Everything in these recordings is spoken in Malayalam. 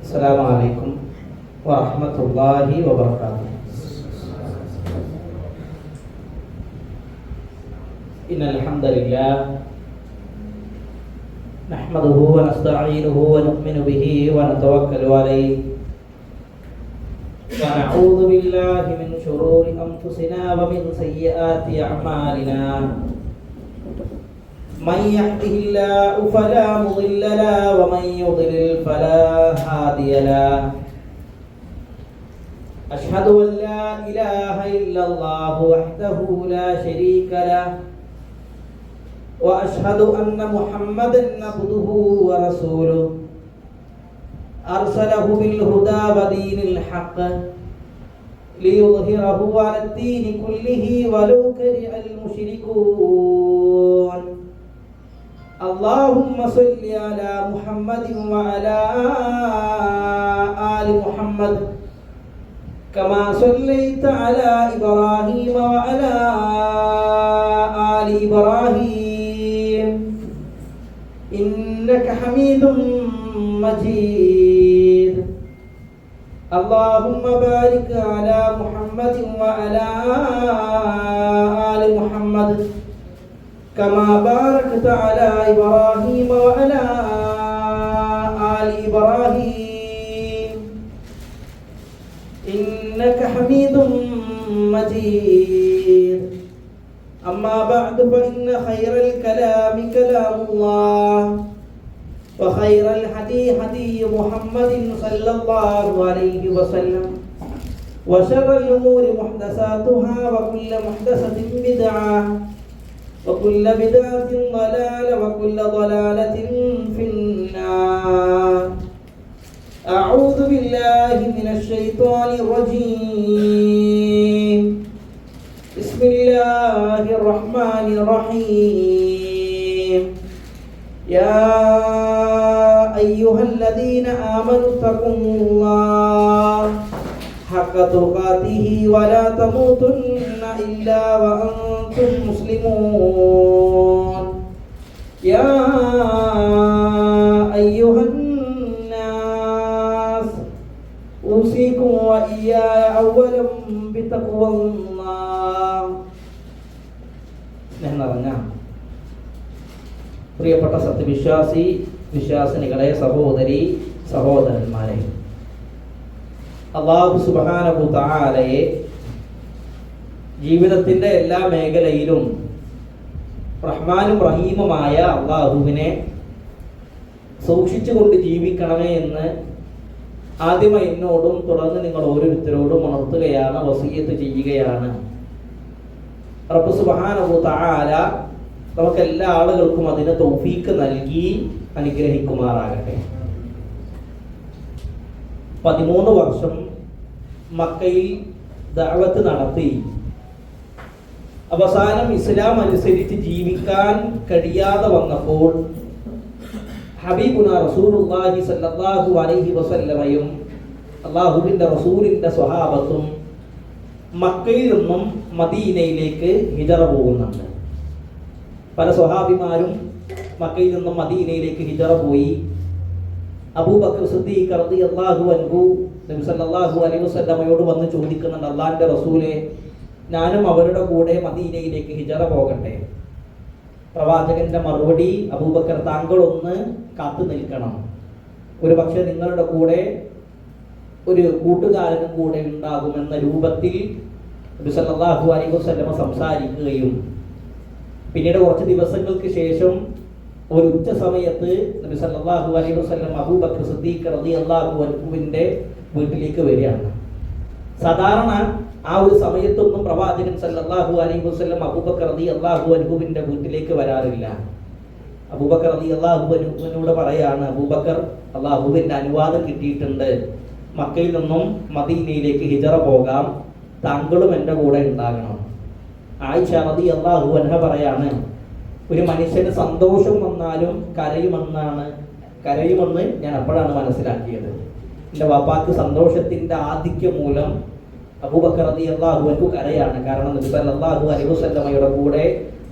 അസ്സലാമു അലൈക്കും വറഹ്മത്തുള്ളാഹി വബറകാതുഹു. ഇന്നൽ ഹംദലില്ലാഹ് നഹ്മദുഹു വനസ്തഈനുഹു വനുഅ്മിനു ബിഹി വനതവക്കലു അലൈഹി വനഊദു ബില്ലാഹി മിൻ ശുറൂരി അൻഫുസിനാ വമിൻ സയ്യിആതി അഅ്മാലിനാ. من يهده الله فلا مضل له ومن يضلل فلا هادي له. أشهد أن لا إله إلا الله وحده لا شريك له وأشهد أن محمدا عبده ورسوله أرسله بالهدى ودين الحق ليظهره على الدين كله ولو كره المشركون. اللهم صل على محمد وعلى آل محمد كما صليت على إبراهيم وعلى آل إبراهيم إنك حميد مجيد. اللهم بارك على محمد وعلى آل محمد كما باركت على إبراهيم وعلى آل إبراهيم إنك حميد مجيد. أما بعد فإن خير الكلام كلام الله وخير الهدي هدي محمد صلى الله عليه وسلم وشر الأمور محدثاتها وكل محدثة بدعة وكل بدعة ضلالة وكل ضلالة في النار. أعوذ بالله من الشيطان الرجيم. بسم الله الرحمن الرحيم. يا أيها الذين آمنوا اتقوا الله حق تقاته ولا تموتن إلا وأنتم مسلمون. يا أيها الناس أوصيكم وإياي أولا بتقوى الله. പ്രിയപ്പെട്ട സത്യവിശ്വാസി വിശ്വാസിനികളെ, സഹോദരി സഹോദരന്മാരെ, അല്ലാഹു സുബ്ഹാനഹു തആലയെ ജീവിതത്തിൻ്റെ എല്ലാ മേഖലയിലും റഹ്മാനും റഹീമുമായ അല്ലാഹുവിനെ സൂക്ഷിച്ചുകൊണ്ട് ജീവിക്കണമേ എന്ന് ആദ്യമായി എന്നോടും തുടർന്ന് നിങ്ങൾ ഓരോരുത്തരോടും ഉണർത്തുകയാണ്, വസിയ്യത്ത് ചെയ്യുകയാണ്. റബ്ബ് സുബ്ഹാനഹു തആല നമുക്ക് എല്ലാ ആളുകൾക്കും അതിന് തൗഫീക്ക് നൽകി അനുഗ്രഹിക്കുമാറാകട്ടെ. 13 വർഷം മക്കയിൽ ദഅവത്ത് നടത്തി അവസാനം ഇസ്ലാം അനുസരിച്ച് ജീവിക്കാൻ കഴിയാതെ വന്നപ്പോൾ ഹബീബുനാ റസൂലുള്ളാഹി സ്വല്ലല്ലാഹു അലൈഹി വസല്ലമയും അല്ലാഹുവിൻ്റെ റസൂലിൻ്റെ സ്വഹാബത്തും മക്കയിൽ നിന്നും മദീനയിലേക്ക് ഹിജറ പോകുന്നുണ്ട്. പല സ്വഹാബിമാരും മക്കയിൽ നിന്നും മദീനയിലേക്ക് ഹിജറ പോയി. അബൂബക്കർ സിദ്ദീഖ് റളിയല്ലാഹു അൻഹു നബി സല്ലല്ലാഹു അലൈഹി വസല്ലമയോട് വന്ന് ചോദിക്കുന്നുണ്ട്, അല്ലാഹുവിൻ്റെ റസൂലേ, ഞാനും അവരുടെ കൂടെ മദീനയിലേക്ക് ഹിജറ പോകട്ടെ? പ്രവാചകന്റെ മറുപടി, അബൂബക്കർ, താങ്കളൊന്ന് കാത്തു നിൽക്കണം. ഒരു പക്ഷേ നിങ്ങളുടെ കൂടെ ഒരു കൂട്ടുകാരനും കൂടെ ഉണ്ടാകുമെന്ന രൂപത്തിൽ നബി സല്ലല്ലാഹു അലൈഹി വസല്ലമ സംസാരിക്കുകയും പിന്നീട് കുറച്ച് ദിവസങ്ങൾക്ക് ശേഷം ഒരു ഉച്ച സമയത്ത് നബി സല്ലല്ലാഹു അലൈഹി വസല്ലം അബൂബക്കർ സിദ്ദീഖ് റളിയല്ലാഹു അൻഹുവിൻ്റെ വീട്ടിലേക്ക് വരികയാണ്. സാധാരണ ആ ഒരു സമയത്തൊന്നും പ്രവാചകൻ സല്ലല്ലാഹു അലൈഹി വസല്ലം അബൂബക്കർ റളിയല്ലാഹു അൻഹുവിൻ്റെ വീട്ടിലേക്ക് വരാറില്ല. അബൂബക്കർ റളിയല്ലാഹു അൻഹുവിനോട് പറയാണ്, അബൂബക്കർ, അല്ലാഹുവിൻ്റെ അനുവാദം കിട്ടിയിട്ടുണ്ട്, മക്കയിൽ നിന്നും മദീനയിലേക്ക് ഹിജറ പോകാം, താങ്കളും എൻ്റെ കൂടെ ഉണ്ടാകണം. ആയിഷ റളിയല്ലാഹു അൻഹ പറയാണ്, ഒരു മനുഷ്യന് സന്തോഷം വന്നാലും കരയുമെന്ന് ഞാൻ അപ്പോഴാണ് മനസ്സിലാക്കിയത്. എൻ്റെ വാപ്പാക്ക് സന്തോഷത്തിൻ്റെ ആധിക്യം മൂലം അബൂബക്കർ റളിയല്ലാഹു അൻഹു കരയാണ്. കാരണം നബി സല്ലല്ലാഹു അലൈഹി വസല്ലമയുടെ കൂടെ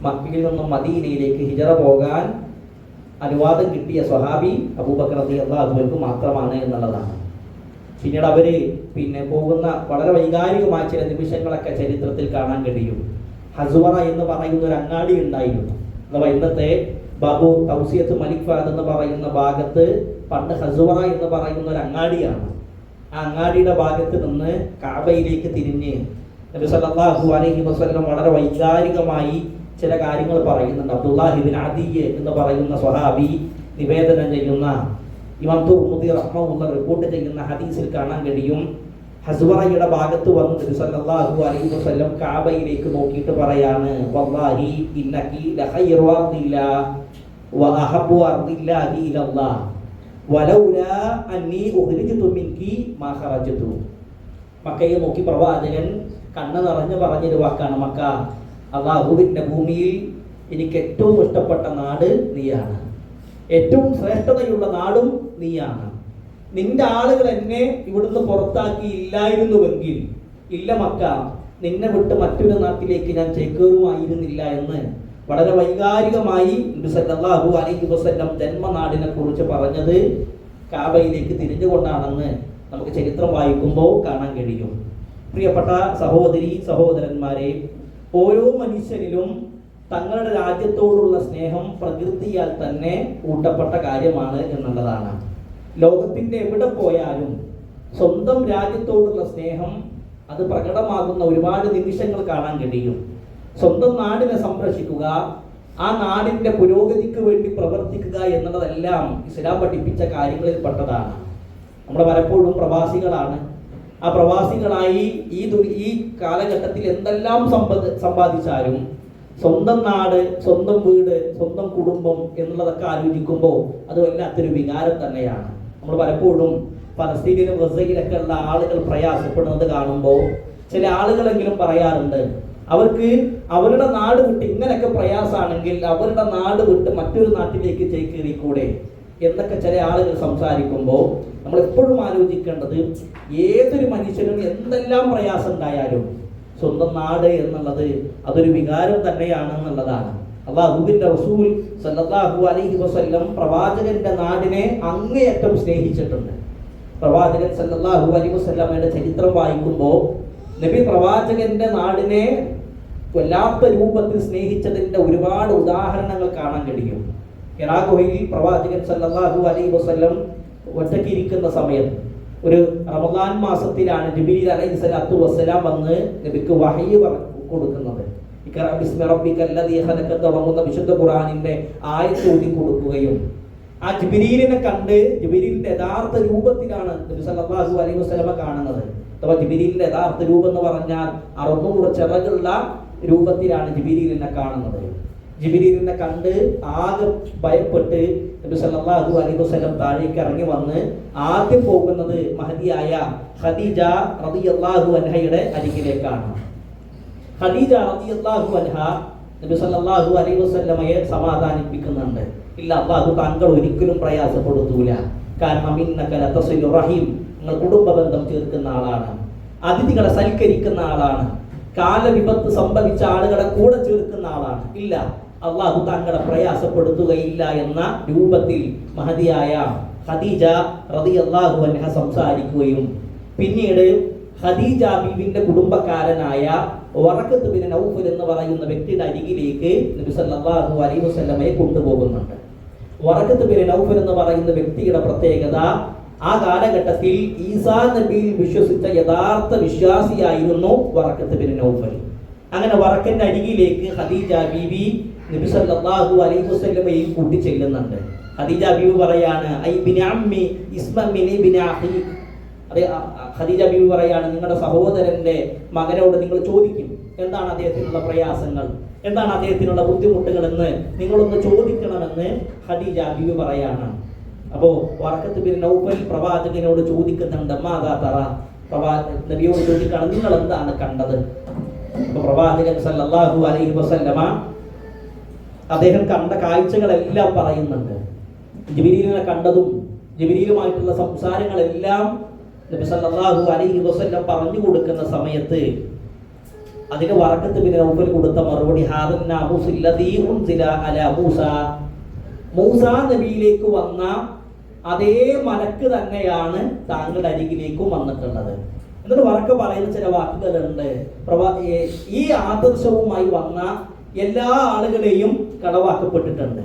മക്കയിൽ നിന്നും മദീനയിലേക്ക് ഹിജറ പോകാൻ അനുവാദം കിട്ടിയ സ്വഹാബി അബൂബക്കർ റളിയല്ലാഹു അൻഹു മാത്രമാണ് എന്നുള്ളതാണ്. പിന്നീട് അവര് പോകുന്ന വളരെ വൈകാരികമായ ചില നിമിഷങ്ങളൊക്കെ ചരിത്രത്തിൽ കാണാൻ കഴിയും. ഹസുവറ എന്ന് പറയുന്ന ഒരു അങ്ങാടി ഉണ്ടായിരുന്നു. അഥവാ ഇന്നത്തെ ബാബു തൗസിയത്ത് മലിക് ഫഹദ് എന്ന് പറയുന്ന ഭാഗത്ത് പണ്ട് ഹസുവറ എന്ന് പറയുന്ന ഒരു അങ്ങാടിയാണ്. ആ അങ്ങാടിയുടെ ഭാഗത്ത് നിന്ന് കഅബയിലേക്ക് തിരിഞ്ഞ് നബി സല്ലല്ലാഹു അലൈഹി വസല്ലം വളരെ വൈകാരികമായി ചില കാര്യങ്ങൾ പറയുന്നുണ്ട്. അബ്ദുല്ലാഹി ഇബ്നു അദിയ് എന്ന് പറയുന്ന സ്വഹാബി നിവേദനം ചെയ്യുന്ന ഇമാം തുർമുദി റഹ്മഹുല്ലാഹ് റിപ്പോർട്ട് ചെയ്യുന്ന ഹദീസിൽ കാണാൻ കഴിയും, ഹസ്വറയുടെ ഭാഗത്ത് വന്ന് നബി സല്ലല്ലാഹു അലൈഹി വസല്ലം കഅബയിലേക്ക് നോക്കിയിട്ട് പറയാണ്, വല്ലാഹി ഇന്നകി ലഖൈറു അർദില്ലാഹ് വ അഹബ്ബു അർദില്ലാഹി ഇലല്ലാഹ് വലൗലാ അന്നി ഉഖ്രിജ്തു മിൻകി മാ ഖറജ്തു. മക്കയെ നോക്കി പ്രവാചകൻ കണ്ണ് നിറഞ്ഞു പറഞ്ഞൊരു വാക്കാണ്, മക്ക, അല്ലാഹുവിന്റെ ഭൂമിയിൽ എനിക്ക് ഏറ്റവും ഇഷ്ടപ്പെട്ട നാട് നീയാണ്, ഏറ്റവും ശ്രേഷ്ഠതയുള്ള നാടും നീയാണ്. നിന്റെ ആളുകൾ എന്നെ ഇവിടുന്ന് പുറത്താക്കിയില്ലായിരുന്നുവെങ്കിൽ, ഇല്ല മക്ക, നിന്നെ വിട്ട് മറ്റൊരു നാട്ടിലേക്ക് ഞാൻ ചേക്കേറുമായിരുന്നില്ല എന്ന് വളരെ വൈകാരികമായി നബി സല്ലല്ലാഹു അലൈഹി വസല്ലം ജന്മനാടിനെ കുറിച്ച് പറഞ്ഞത് കഅബയിലേക്ക് തിരിഞ്ഞുകൊണ്ടാണെന്ന് നമുക്ക് ചരിത്രം വായിക്കുമ്പോൾ കാണാൻ കഴിയും. പ്രിയപ്പെട്ട സഹോദരി സഹോദരന്മാരെ, ഓരോ മനുഷ്യരിലും തങ്ങളുടെ രാജ്യത്തോടുള്ള സ്നേഹം പ്രകൃതിയാൽ തന്നെ ഊട്ടപ്പെട്ട കാര്യമാണ് എന്നുള്ളതാണ്. ലോകത്തിന്റെ എവിടെ പോയാലും സ്വന്തം രാജ്യത്തോടുള്ള സ്നേഹം അത് പ്രകടമാകുന്ന ഒരുപാട് നിമിഷങ്ങൾ കാണാൻ കഴിയും. സ്വന്തം നാടിനെ സംരക്ഷിക്കുക, ആ നാടിന്റെ പുരോഗതിക്ക് വേണ്ടി പ്രവർത്തിക്കുക എന്നുള്ളതെല്ലാം ഇസ്ലാം പഠിപ്പിച്ച കാര്യങ്ങളിൽ പെട്ടതാണ്. നമ്മൾ പലപ്പോഴും പ്രവാസികളാണ്. ആ പ്രവാസികളായി ഈ കാലഘട്ടത്തിൽ എന്തെല്ലാം സമ്പാദിച്ചാലും സ്വന്തം നാട്, സ്വന്തം വീട്, സ്വന്തം കുടുംബം എന്നുള്ളതൊക്കെ ആലോചിക്കുമ്പോൾ അത് വല്ലാത്തൊരു വികാരം തന്നെയാണ്. നമ്മൾ പലപ്പോഴും പലസ്തീനിലും ഗസയിലൊക്കെ ഉള്ള ആളുകൾ പ്രയാസപ്പെടുന്നത് കാണുമ്പോൾ ചില ആളുകളെങ്കിലും പറയാറുണ്ട്, അവർക്ക് അവരുടെ നാട് വിട്ട് ഇങ്ങനെയൊക്കെ പ്രയാസമാണെങ്കിൽ അവരുടെ നാട് വിട്ട് മറ്റൊരു നാട്ടിലേക്ക് ചേക്കേറിക്കൂടെ എന്നൊക്കെ ചില ആളുകൾ സംസാരിക്കുമ്പോൾ നമ്മൾ എപ്പോഴും ആലോചിക്കേണ്ടത്, ഏതൊരു മനുഷ്യനും എന്തെല്ലാം പ്രയാസം ഉണ്ടായാലും സ്വന്തം നാട് എന്നുള്ളത് അതൊരു വികാരം തന്നെയാണ് എന്നുള്ളതാണ്. അല്ലാഹുവിന്റെ റസൂൽ സല്ലല്ലാഹു അലൈഹി വസല്ലം പ്രവാചകന്റെ നാടിനെ അങ്ങേയറ്റം സ്നേഹിച്ചിട്ടുണ്ട്. പ്രവാചകൻ സല്ലല്ലാഹു അലൈഹി വസല്ലമയുടെ ചരിത്രം വായിക്കുമ്പോൾ നബി പ്രവാചകന്റെ നാടിനെ വല്ലാത്ത രൂപത്തിൽ സ്നേഹിച്ചതിന്റെ ഒരുപാട് ഉദാഹരണങ്ങൾ കാണാൻ കഴിയും. ഹിറാ ഗുഹയിൽ പ്രവാചകൻ സല്ലല്ലാഹു അലൈഹി വസല്ലം ഒറ്റയ്ക്കിരിക്കുന്ന സമയത്ത് ഒരു റമദാൻ മാസത്തിലാണ് ജിബ്രീൽ അലൈഹിസ്സലാത്തു വസ്സലാം വന്ന് നബിക്ക് വഹയി കൊടുക്കുന്നത്. ഇഖ്റ ബിസ്മി റബ്ബിക്കൽ ലദീ ഖലഖ തുടങ്ങുന്ന വിശുദ്ധ ഖുർആനിന്റെ ആയത്ത് ഓതി കൊടുക്കുകയും ആ ജിബ്രീലിനെ കണ്ട് ജിബ്രീലിന്റെ യഥാർത്ഥ രൂപത്തിലാണ് നബി സല്ലല്ലാഹു അലൈഹി വസല്ലമ കാണുന്നത്. അഥവാ ജിബ്രീലിന്റെ യഥാർത്ഥ രൂപം എന്ന് പറഞ്ഞാൽ 600 ചിറകുള്ള രൂപത്തിലാണ് ജിബ്രീലിനെ കാണുന്നത്. ജിബ്രീലിനെ കണ്ട് ആകെ ഭയപ്പെട്ട് നബി സല്ലല്ലാഹു അലൈഹി വസല്ലം താഴേക്ക് ഇറങ്ങി വന്ന് ആദ്യം പോകുന്നത് മഹദിയായ ഖദീജ റളിയല്ലാഹു അൻഹയുടെ അരികിലേക്കാണ്. ഖദീജ റളിയല്ലാഹു അൻഹ നബി സല്ലല്ലാഹു അലൈഹി വസല്ലമയെ സമാധാനിപ്പിക്കുന്നുണ്ട്. ഇല്ല, അല്ലാഹു താങ്കൾ ഒരിക്കലും പ്രയാസപ്പെടുത്തൂല, കാരണം ഇന്നക ലതസിലു റഹീം, നിങ്ങൾ കുടുംബ ബന്ധം ചേർക്കുന്ന ആളാണ്, അതിഥികളെ സൽക്കരിക്കുന്ന ആളാണ്, കാലവിപത്ത് സംഭവിച്ച ആളുകളെ കൂടെ ചേർക്കുന്ന ആളാണ്. ഇല്ല, അള്ളാഹു താങ്കളെ പ്രയാസപ്പെടുത്തുകയില്ല എന്ന രൂപത്തിൽ മഹദിയായ ഖദീജ റളിയല്ലാഹു അൻഹ സംസാരിക്കുകയും പിന്നീട് ഖദീജ ബീവിന്റെ കുടുംബക്കാരനായ വറഖത്ത് ബിൻ നൗഫൽ എന്ന് പറയുന്ന വ്യക്തിയുടെ അരികിലേക്ക് നബി സല്ലല്ലാഹു അലൈഹി വസല്ലമയെ കൊണ്ടുപോകുന്നുണ്ട്. വറഖത്ത് ബിൻ നൗഫൽ എന്ന് പറയുന്ന വ്യക്തിയുടെ പ്രത്യേകത, ആ കാലഘട്ടത്തിൽ ഈസാ നബിയിൽ വിശ്വസിച്ച യഥാർത്ഥ വിശ്വാസിയായിരുന്നു വറഖത്ത് ബിൻ നൗഫൽ. അങ്ങനെ വറഖന്റെ അരികിലേക്ക് ഖദീജ ബീവി നബി സല്ലല്ലാഹു അലൈഹി വസല്ലമയെ കൂട്ടി ചെല്ലുന്നുണ്ട്. ഖദീജ ബീവി പറയാണ്, ഐ ബിൻ അമ്മി ഇസ്മ മിൻ ഇബ്ൻ അഖീഖ്. അതെ, ഖദീജ ബീവി പറയാണ്, നിങ്ങളുടെ സഹോദരന്റെ മകനോട് നിങ്ങൾ ചോദിക്കും, എന്താണ് അദ്ദേഹത്തിനുള്ള പ്രയാസങ്ങൾ, എന്താണ് അദ്ദേഹത്തിനുള്ള ബുദ്ധിമുട്ടുകൾ എന്ന് നിങ്ങളൊന്ന് ചോദിക്കണമെന്ന് ഖദീജ ബീവി പറയാണ്. അപ്പോ വറഖത്ത് ബിൻ നൗഫൽ പ്രവാചകനോട് ചോദിക്കുന്നുണ്ട്, മാദാ തറ, നബിയോട് ചോദിക്കാണ്, നിങ്ങൾ എന്താണ് കണ്ടത്? അപ്പൊ പ്രവാചകൻ സല്ലല്ലാഹു അലൈഹി വസല്ലമ അദ്ദേഹം കണ്ട കാഴ്ചകളെല്ലാം പറയുന്നുണ്ട്. ജിബ്രീലിനെ കണ്ടതും ജിബ്രീലുമായിട്ടുള്ള സംസാരങ്ങളെല്ലാം നബി സല്ലല്ലാഹു അലൈഹി വസല്ലം പറഞ്ഞു കൊടുക്കുന്ന സമയത്ത് അതിന് വറഖത്ത് ബിൻ നൗഫൽ കൊടുത്ത മറുപടി, ഹാദൻ നാമൂസ് അല്ലദീ ഉൻസില അലാ മൂസ, മൂസാ നബിയിലേക്ക് വന്ന അതേ മലക്ക് തന്നെയാണ് താങ്കളുടെ അരികിലേക്കും വന്നിട്ടുള്ളത്. എന്നിട്ട് വറക്കെ പറയുന്ന ചില വാക്കുകളുണ്ട്. ഈ ആദർശവുമായി വന്ന എല്ലാ ആളുകളെയും കളവാക്കപ്പെട്ടിട്ടുണ്ട്,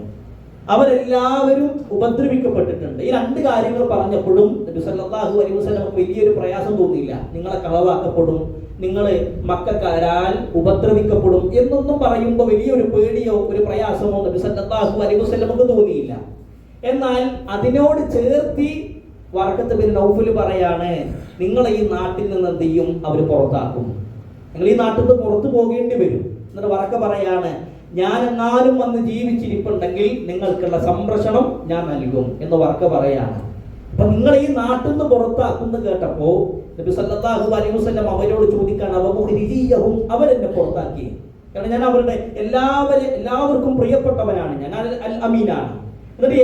അവരെല്ലാവരും ഉപദ്രവിക്കപ്പെട്ടിട്ടുണ്ട്. ഈ രണ്ട് കാര്യങ്ങൾ പറഞ്ഞപ്പോഴും നബി സല്ലല്ലാഹു അലൈഹി വസല്ലം വലിയൊരു പ്രയാസം തോന്നിയില്ല. നിങ്ങളെ കളവാക്കപ്പെടും, നിങ്ങൾ മക്കക്കാരാൽ ഉപദ്രവിക്കപ്പെടും എന്നൊന്നും പറയുമ്പോൾ വലിയൊരു പേടിയോ ഒരു പ്രയാസമോ നബി സല്ലല്ലാഹു അലൈഹി വസല്ലമക്ക് തോന്നിയില്ല. എന്നാൽ അതിനോട് ചേർത്തി വറഖത്ത് ബിൻ നൗഫൽ പറയാണ്, നിങ്ങളെ ഈ നാട്ടിൽ നിന്ന് എന്ത് ചെയ്യും? അവർ പുറത്താക്കും, നിങ്ങൾ ഈ നാട്ടിൽ നിന്ന് പുറത്തു പോകേണ്ടി വരും. എന്നിട്ട് വറക്ക പറയാണ്, ഞാൻ എന്നാലും വന്ന് ജീവിച്ചിരിപ്പുണ്ടെങ്കിൽ നിങ്ങൾക്കുള്ള സംരക്ഷണം ഞാൻ നൽകും എന്ന് വറക്ക പറയാണ്. അപ്പൊ നിങ്ങൾ ഈ നാട്ടിൽ നിന്ന് പുറത്താക്കുന്നു കേട്ടപ്പോ നബി സല്ലല്ലാഹു അലൈഹി വസല്ലം അവരോട് ചോദിക്കാണ്, അവരെന്നെ പുറത്താക്കി, കാരണം ഞാൻ അവരുടെ എല്ലാവർക്കും പ്രിയപ്പെട്ടവനാണ്, ഞാൻ അൽ അമീനാണ്. എന്നിട്ട്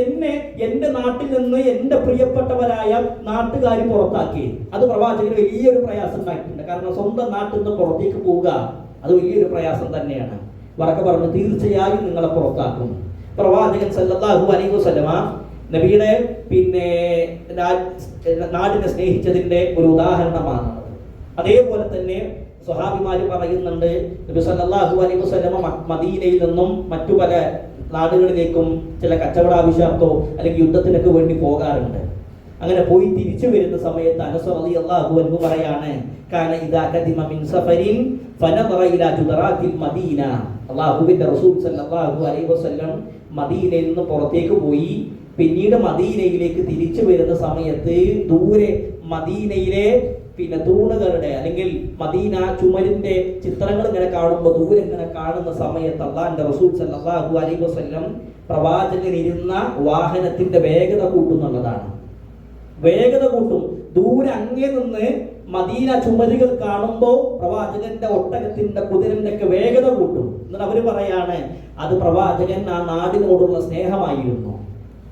എന്റെ നാട്ടിൽ നിന്ന് എന്റെ പ്രിയപ്പെട്ടവരായ നാട്ടുകാർ പുറത്താക്കി. അത് പ്രവാചകന് വലിയൊരു പ്രയാസം ഉണ്ടാക്കിയിട്ടുണ്ട്. കാരണം സ്വന്തം നാട്ടിൽ നിന്ന് പുറത്തേക്ക് പോവുക അത് വലിയൊരു പ്രയാസം തന്നെയാണ്. വറക്ക പറഞ്ഞു, തീർച്ചയായും നിങ്ങളെ പുറത്താക്കും. പ്രവാചകൻ സല്ലല്ലാഹു അലൈഹി വസല്ലമ നബിയുടെ നാടിനെ സ്നേഹിച്ചതിന്റെ ഒരു ഉദാഹരണമാണ്. അതേപോലെ തന്നെ സ്വഹാബിമാര് പറയുന്നുണ്ട്, നബി സല്ലല്ലാഹു അലൈഹി വസല്ലമ മദീനയിൽ നിന്നും മറ്റു പല നാടുകളിലേക്കും ചില കച്ചവടാവശ്യാർത്ഥോ അല്ലെങ്കിൽ യുദ്ധത്തിനൊക്കെ വേണ്ടി പോകാറുണ്ട്. അങ്ങനെ പോയി തിരിച്ചു വരുന്ന സമയത്ത് അനസ് റളിയല്ലാഹു അൻഹു പറയാണ്, കാന ഇദാ ഖദിമ മിൻ സഫരിൻ ഫനദറ ഇലാ ജുദറാത്തിൽ മദീന. അല്ലാഹുവിന്റെ റസൂൽ സല്ലല്ലാഹു അലൈഹി വസല്ലം മദീനയിൽ നിന്ന് പുറത്തേക്ക് പോയി പിന്നീട് മദീനയിലേക്ക് തിരിച്ചു വരുന്ന സമയത്ത് ദൂരെ മദീനയിലെ തൂണുകളുടെ അല്ലെങ്കിൽ മദീന ചുമരിന്റെ ചിത്രങ്ങൾ ഇങ്ങനെ കാണുമ്പോൾ ദൂരെ ഇങ്ങനെ കാണുന്ന സമയത്ത് അല്ലാഹുവിന്റെ റസൂൽ സല്ലല്ലാഹു അലൈഹി വസല്ലം പ്രവാചകൻ ഇരുന്ന വാഹനത്തിന്റെ വേഗത കൂട്ടുന്നുള്ളതാണ്. വേഗത കൂട്ടും. ദൂരെ അങ്ങേ നിന്ന് മദീന ചുമരുകൾ കാണുമ്പോൾ പ്രവാചകന്റെ ഒട്ടകത്തിന്റെ കുതിരന്റെ ഒക്കെ വേഗത കൂട്ടും. എന്നിട്ട് അവര് പറയാണ്, അത് പ്രവാചകൻ ആ നാടിനോടുള്ള സ്നേഹമായിരുന്നു.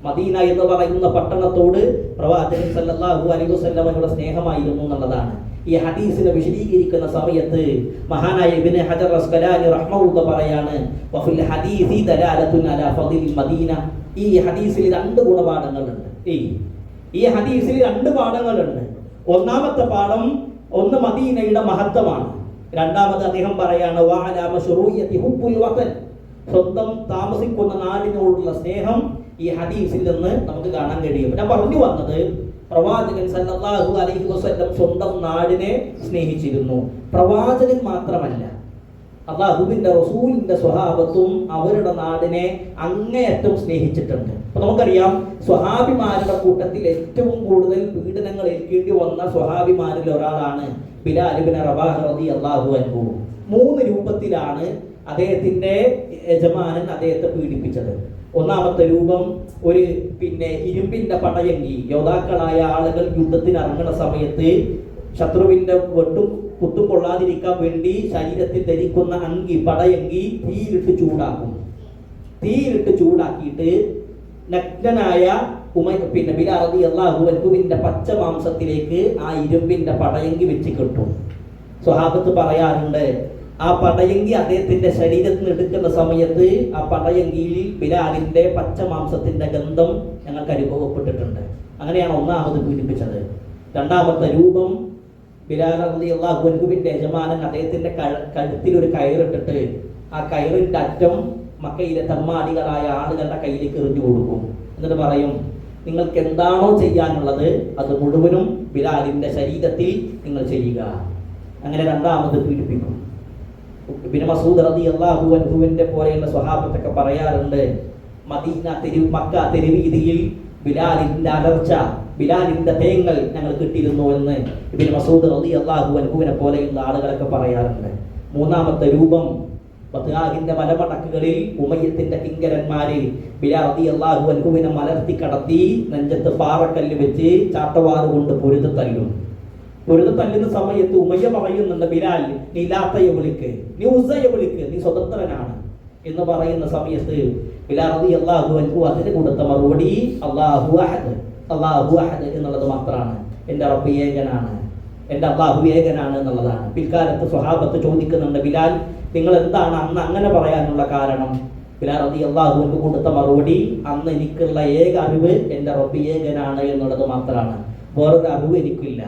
മദീന എന്ന് പറയുന്ന പട്ടണത്തോട് പ്രവാചകൻ സല്ലല്ലാഹു അലൈഹി വസല്ലമയുടെ സ്നേഹമായിരുന്നു എന്നുള്ളതാണ്. ഈ ഹദീസിനെ വിശദീകരിക്കുന്ന സമയത്ത് മഹാനായ ഇബ്നു ഹജർ അസ്ഖലാനി റഹ്മഹുല്ലാഹ് പറയാണ്, വഫിൽ ഹദീസി ദലാലത്തുൻ അലാ ഫളിൽ മദീന. ഈ ഹദീസിൽ രണ്ട് ഗുണപാഠങ്ങളുണ്ട്. ഈ ഹദീസിൽ രണ്ട് പാഠങ്ങളുണ്ട്. ഒന്നാമത്തെ പാഠം ഒന്ന് മദീനയുടെ മഹത്വമാണ്. രണ്ടാമത് അദ്ദേഹം പറയാണ്, വഅലാ മശ്റൂഇയത്തി ഹുബ്ബുൽ വതൻ, സ്വന്തം താമസിക്കുന്ന നാടിനോടുള്ള സ്നേഹം ഈ ഹദീസിൽ നിന്ന് നമുക്ക് കാണാൻ കഴിയും. ഞാൻ പറഞ്ഞു വന്നത്, പ്രവാചകൻ സല്ലല്ലാഹു അലൈഹി വസല്ലം സ്വന്തം നാടിനെ സ്നേഹിച്ചിരുന്നു. പ്രവാചകൻ മാത്രമല്ല, അല്ലാഹുവിന്റെ റസൂലിന്റെ സ്വഹാബത്തും അവരുടെ നാടിനെ അങ്ങേയറ്റം സ്നേഹിച്ചിട്ടുണ്ട്. അപ്പൊ നമുക്കറിയാം, സ്വഹാബിമാരുടെ കൂട്ടത്തിൽ ഏറ്റവും കൂടുതൽ പീഡനങ്ങൾ ഏൽക്കേണ്ടി വന്ന സ്വഹാബിമാരിൽ ഒരാളാണ് ബിലാൽ ഇബ്നു റബാഹ റളിയല്ലാഹു അൻഹു. 3 രൂപത്തിലാണ് അദ്ദേഹത്തിന്റെ യജമാനൻ അദ്ദേഹത്തെ പീഡിപ്പിച്ചത്. ഒന്നാമത്തെ രൂപം, ഒരു ഇരുമ്പിന്റെ പടയങ്കി, യോദ്ധാക്കളായ ആളുകൾ യുദ്ധത്തിന് ഇറങ്ങുന്ന സമയത്ത് ശത്രുവിന്റെ വെട്ടും കുത്തും കൊള്ളാതിരിക്കാൻ വേണ്ടി ശരീരത്തിൽ ധരിക്കുന്ന അങ്കി, പടയങ്കി തീയിലിട്ട് ചൂടാക്കും. തീയിലിട്ട് ചൂടാക്കിയിട്ട് നഗ്നനായ ബിലാൽ റളിയല്ലാഹു അൻഹുവിന്റെ പച്ച മാംസത്തിലേക്ക് ആ ഇരുമ്പിന്റെ പടയങ്കി വെച്ച് കെട്ടും. സ്വഹാബത്ത് പറയാറുണ്ട്, ആ പടയങ്കി അദ്ദേഹത്തിന്റെ ശരീരത്തിൽ എടുക്കുന്ന സമയത്ത് ആ പടയങ്കിയിൽ ബിലാലിന്റെ പച്ച മാംസത്തിന്റെ ഗന്ധം ഞങ്ങൾക്ക് അനുഭവപ്പെട്ടിട്ടുണ്ട്. അങ്ങനെയാണ് ഒന്നാമത് പീഡിപ്പിച്ചത്. രണ്ടാമത്തെ രൂപം, ബിലാൽ റളിയല്ലാഹു അൻഹുവിന്റെ യജമാനൻ അദ്ദേഹത്തിന്റെ കഴുത്തിൽ ഒരു കയറിട്ടിട്ട് ആ കയറിന്റെ അറ്റം മക്കയിലെ തമ്മാടികളായ ആളുകളുടെ കയ്യിലേക്ക് എറിഞ്ഞു കൊടുക്കും. എന്നിട്ട് പറയും, നിങ്ങൾക്ക് എന്താണോ ചെയ്യാനുള്ളത് അത് മുഴുവനും ബിലാലിന്റെ ശരീരത്തിൽ നിങ്ങൾ ചെയ്യുക. അങ്ങനെ രണ്ടാമത് പീഡിപ്പിക്കും. ഇബ്നു മസ്ഊദ് റളിയല്ലാഹു അൻഹുവിന്റെ പോലെയുള്ള സ്വഹാബത്തൊക്കെ പറയാറുണ്ട്, മക്ക തെരുവീതിയിൽ ബിലാലിന്റെ അലർച്ച, ബിലാലിന്റെ തേങ്ങൽ ഞങ്ങൾ കിട്ടിയിരുന്നു എന്ന് ഇബ്നു മസ്ഊദ് റളിയല്ലാഹു അൻഹുവിനെ പോലെയുള്ള ആളുകളൊക്കെ പറയാറുണ്ട്. മൂന്നാമത്തെ രൂപം, ബത്ഹാഹിന്റെ മലമടക്കുകളിൽ ഉമയ്യത്തിന്റെ കിങ്കരന്മാര് ബിലാൽ റളിയല്ലാഹു അൻഹുവിനെ മലർത്തി കടത്തി നെഞ്ചത്ത് പാറക്കല്ല് വെച്ച് ചാട്ടവാറ് കൊണ്ട് പൊരുത് തല്ലും. പൊരുത് തല്ലുന്ന സമയത്ത് ഉമയ്യ പറയുന്നുണ്ട്, ബിലാൽ നീ ലാത്തയെ വിളിക്ക്, നീ ഉസ്സയെ വിളിക്ക്, നീ സ്വതന്ത്രനാണ് എന്ന് പറയുന്ന സമയത്ത് ബിലാൽ റളിയല്ലാഹു അൻഹു അതിന് കൊടുത്ത മറുപടി അല്ലാഹു അഹദ്, അല്ലാഹു അഹദ് എന്നുള്ളത് മാത്രമാണ്. എൻ്റെ റബ്ബ് ഏകനാണ്, എൻ്റെ അല്ലാഹു ഏകനാണ് എന്നുള്ളതാണ്. പിൽക്കാലത്ത് സ്വഹാബത്ത് ചോദിക്കുന്നുണ്ട്, ബിലാൽ നിങ്ങൾ എന്താണ് അന്ന് അങ്ങനെ പറയാനുള്ള കാരണം? ബിലാൽ റളിയല്ലാഹു അൻഹു കൊടുത്ത മറുപടി, അന്ന് എനിക്കുള്ള ഏക അറിവ് എൻ്റെ റബ്ബ് ഏകനാണ് എന്നുള്ളത് മാത്രമാണ്, വേറൊരു അറിവ് എനിക്കില്ല.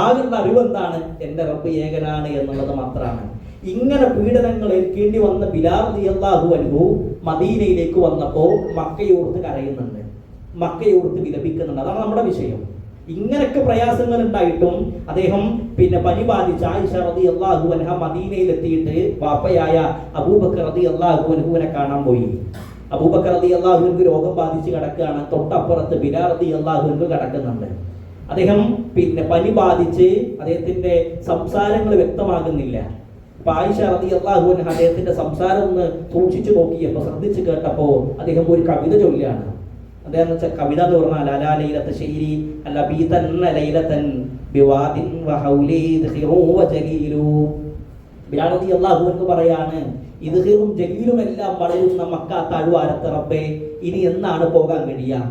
ആകുന്ന അറിവ് എന്താണ്? എൻ്റെ റബ്ബ് ഏകനാണ് എന്നുള്ളത് മാത്രമാണ്. ഇങ്ങനെ പീഡനങ്ങൾ ഏൽക്കേണ്ടി വന്ന ബിലാൽ റളിയല്ലാഹു അൻഹു മദീനയിലേക്ക് വന്നപ്പോൾ മക്കയോർത്ത് കരയുന്നുണ്ട്, മക്കയോർത്ത് വിലപിക്കുന്നുണ്ട്. അതാണ് നമ്മുടെ വിഷയം. ഇങ്ങനൊക്കെ പ്രയാസങ്ങൾ ഉണ്ടായിട്ടും അദ്ദേഹം പനി ബാധിച്ച ആയിഷ റളിയല്ലാഹു അൻഹ മദീനയിലെത്തിയിട്ട് വാപ്പയായ അബൂബക്കർ റളിയല്ലാഹു അൻഹുവിനെ കാണാൻ പോയി. അബൂബക്കർ റളിയല്ലാഹു അൻഹു രോഗം ബാധിച്ച് കിടക്കുകയാണ്. തൊട്ടപ്പുറത്ത് ബിലാൽ റളിയല്ലാഹു അൻഹു കിടക്കുന്നുണ്ട്. അദ്ദേഹം പനി ബാധിച്ച് അദ്ദേഹത്തിന്റെ സംസാരങ്ങൾ വ്യക്തമാകുന്നില്ല. അപ്പൊ ആയിഷ റളിയല്ലാഹു അൻഹ അദ്ദേഹത്തിന്റെ സംസാരം ഒന്ന് സൂക്ഷിച്ചു നോക്കിയപ്പോൾ, ശ്രദ്ധിച്ചു കേട്ടപ്പോ അദ്ദേഹം ഒരു കവിത ചൊല്ലുകയാണ്. അദ്ദേഹം കവിത എന്ന് പറഞ്ഞാൽ അലാ ലൈലത ശൈരി അലബീതന്ന ലൈലതൻ ബിവാദിൻ വഹൗലി ദഖിറു വജലീലു. ബിലാൽ റളിയല്ലാഹു അൻഹു പറയാണ്, ഇദ്ഖിറും ജലീലും എല്ലാം വളരുന്ന മക്ക താഴ്വാരത്ത് റബ്ബേ, ഇനി എന്നാണ് പോകാൻ കഴിയുക?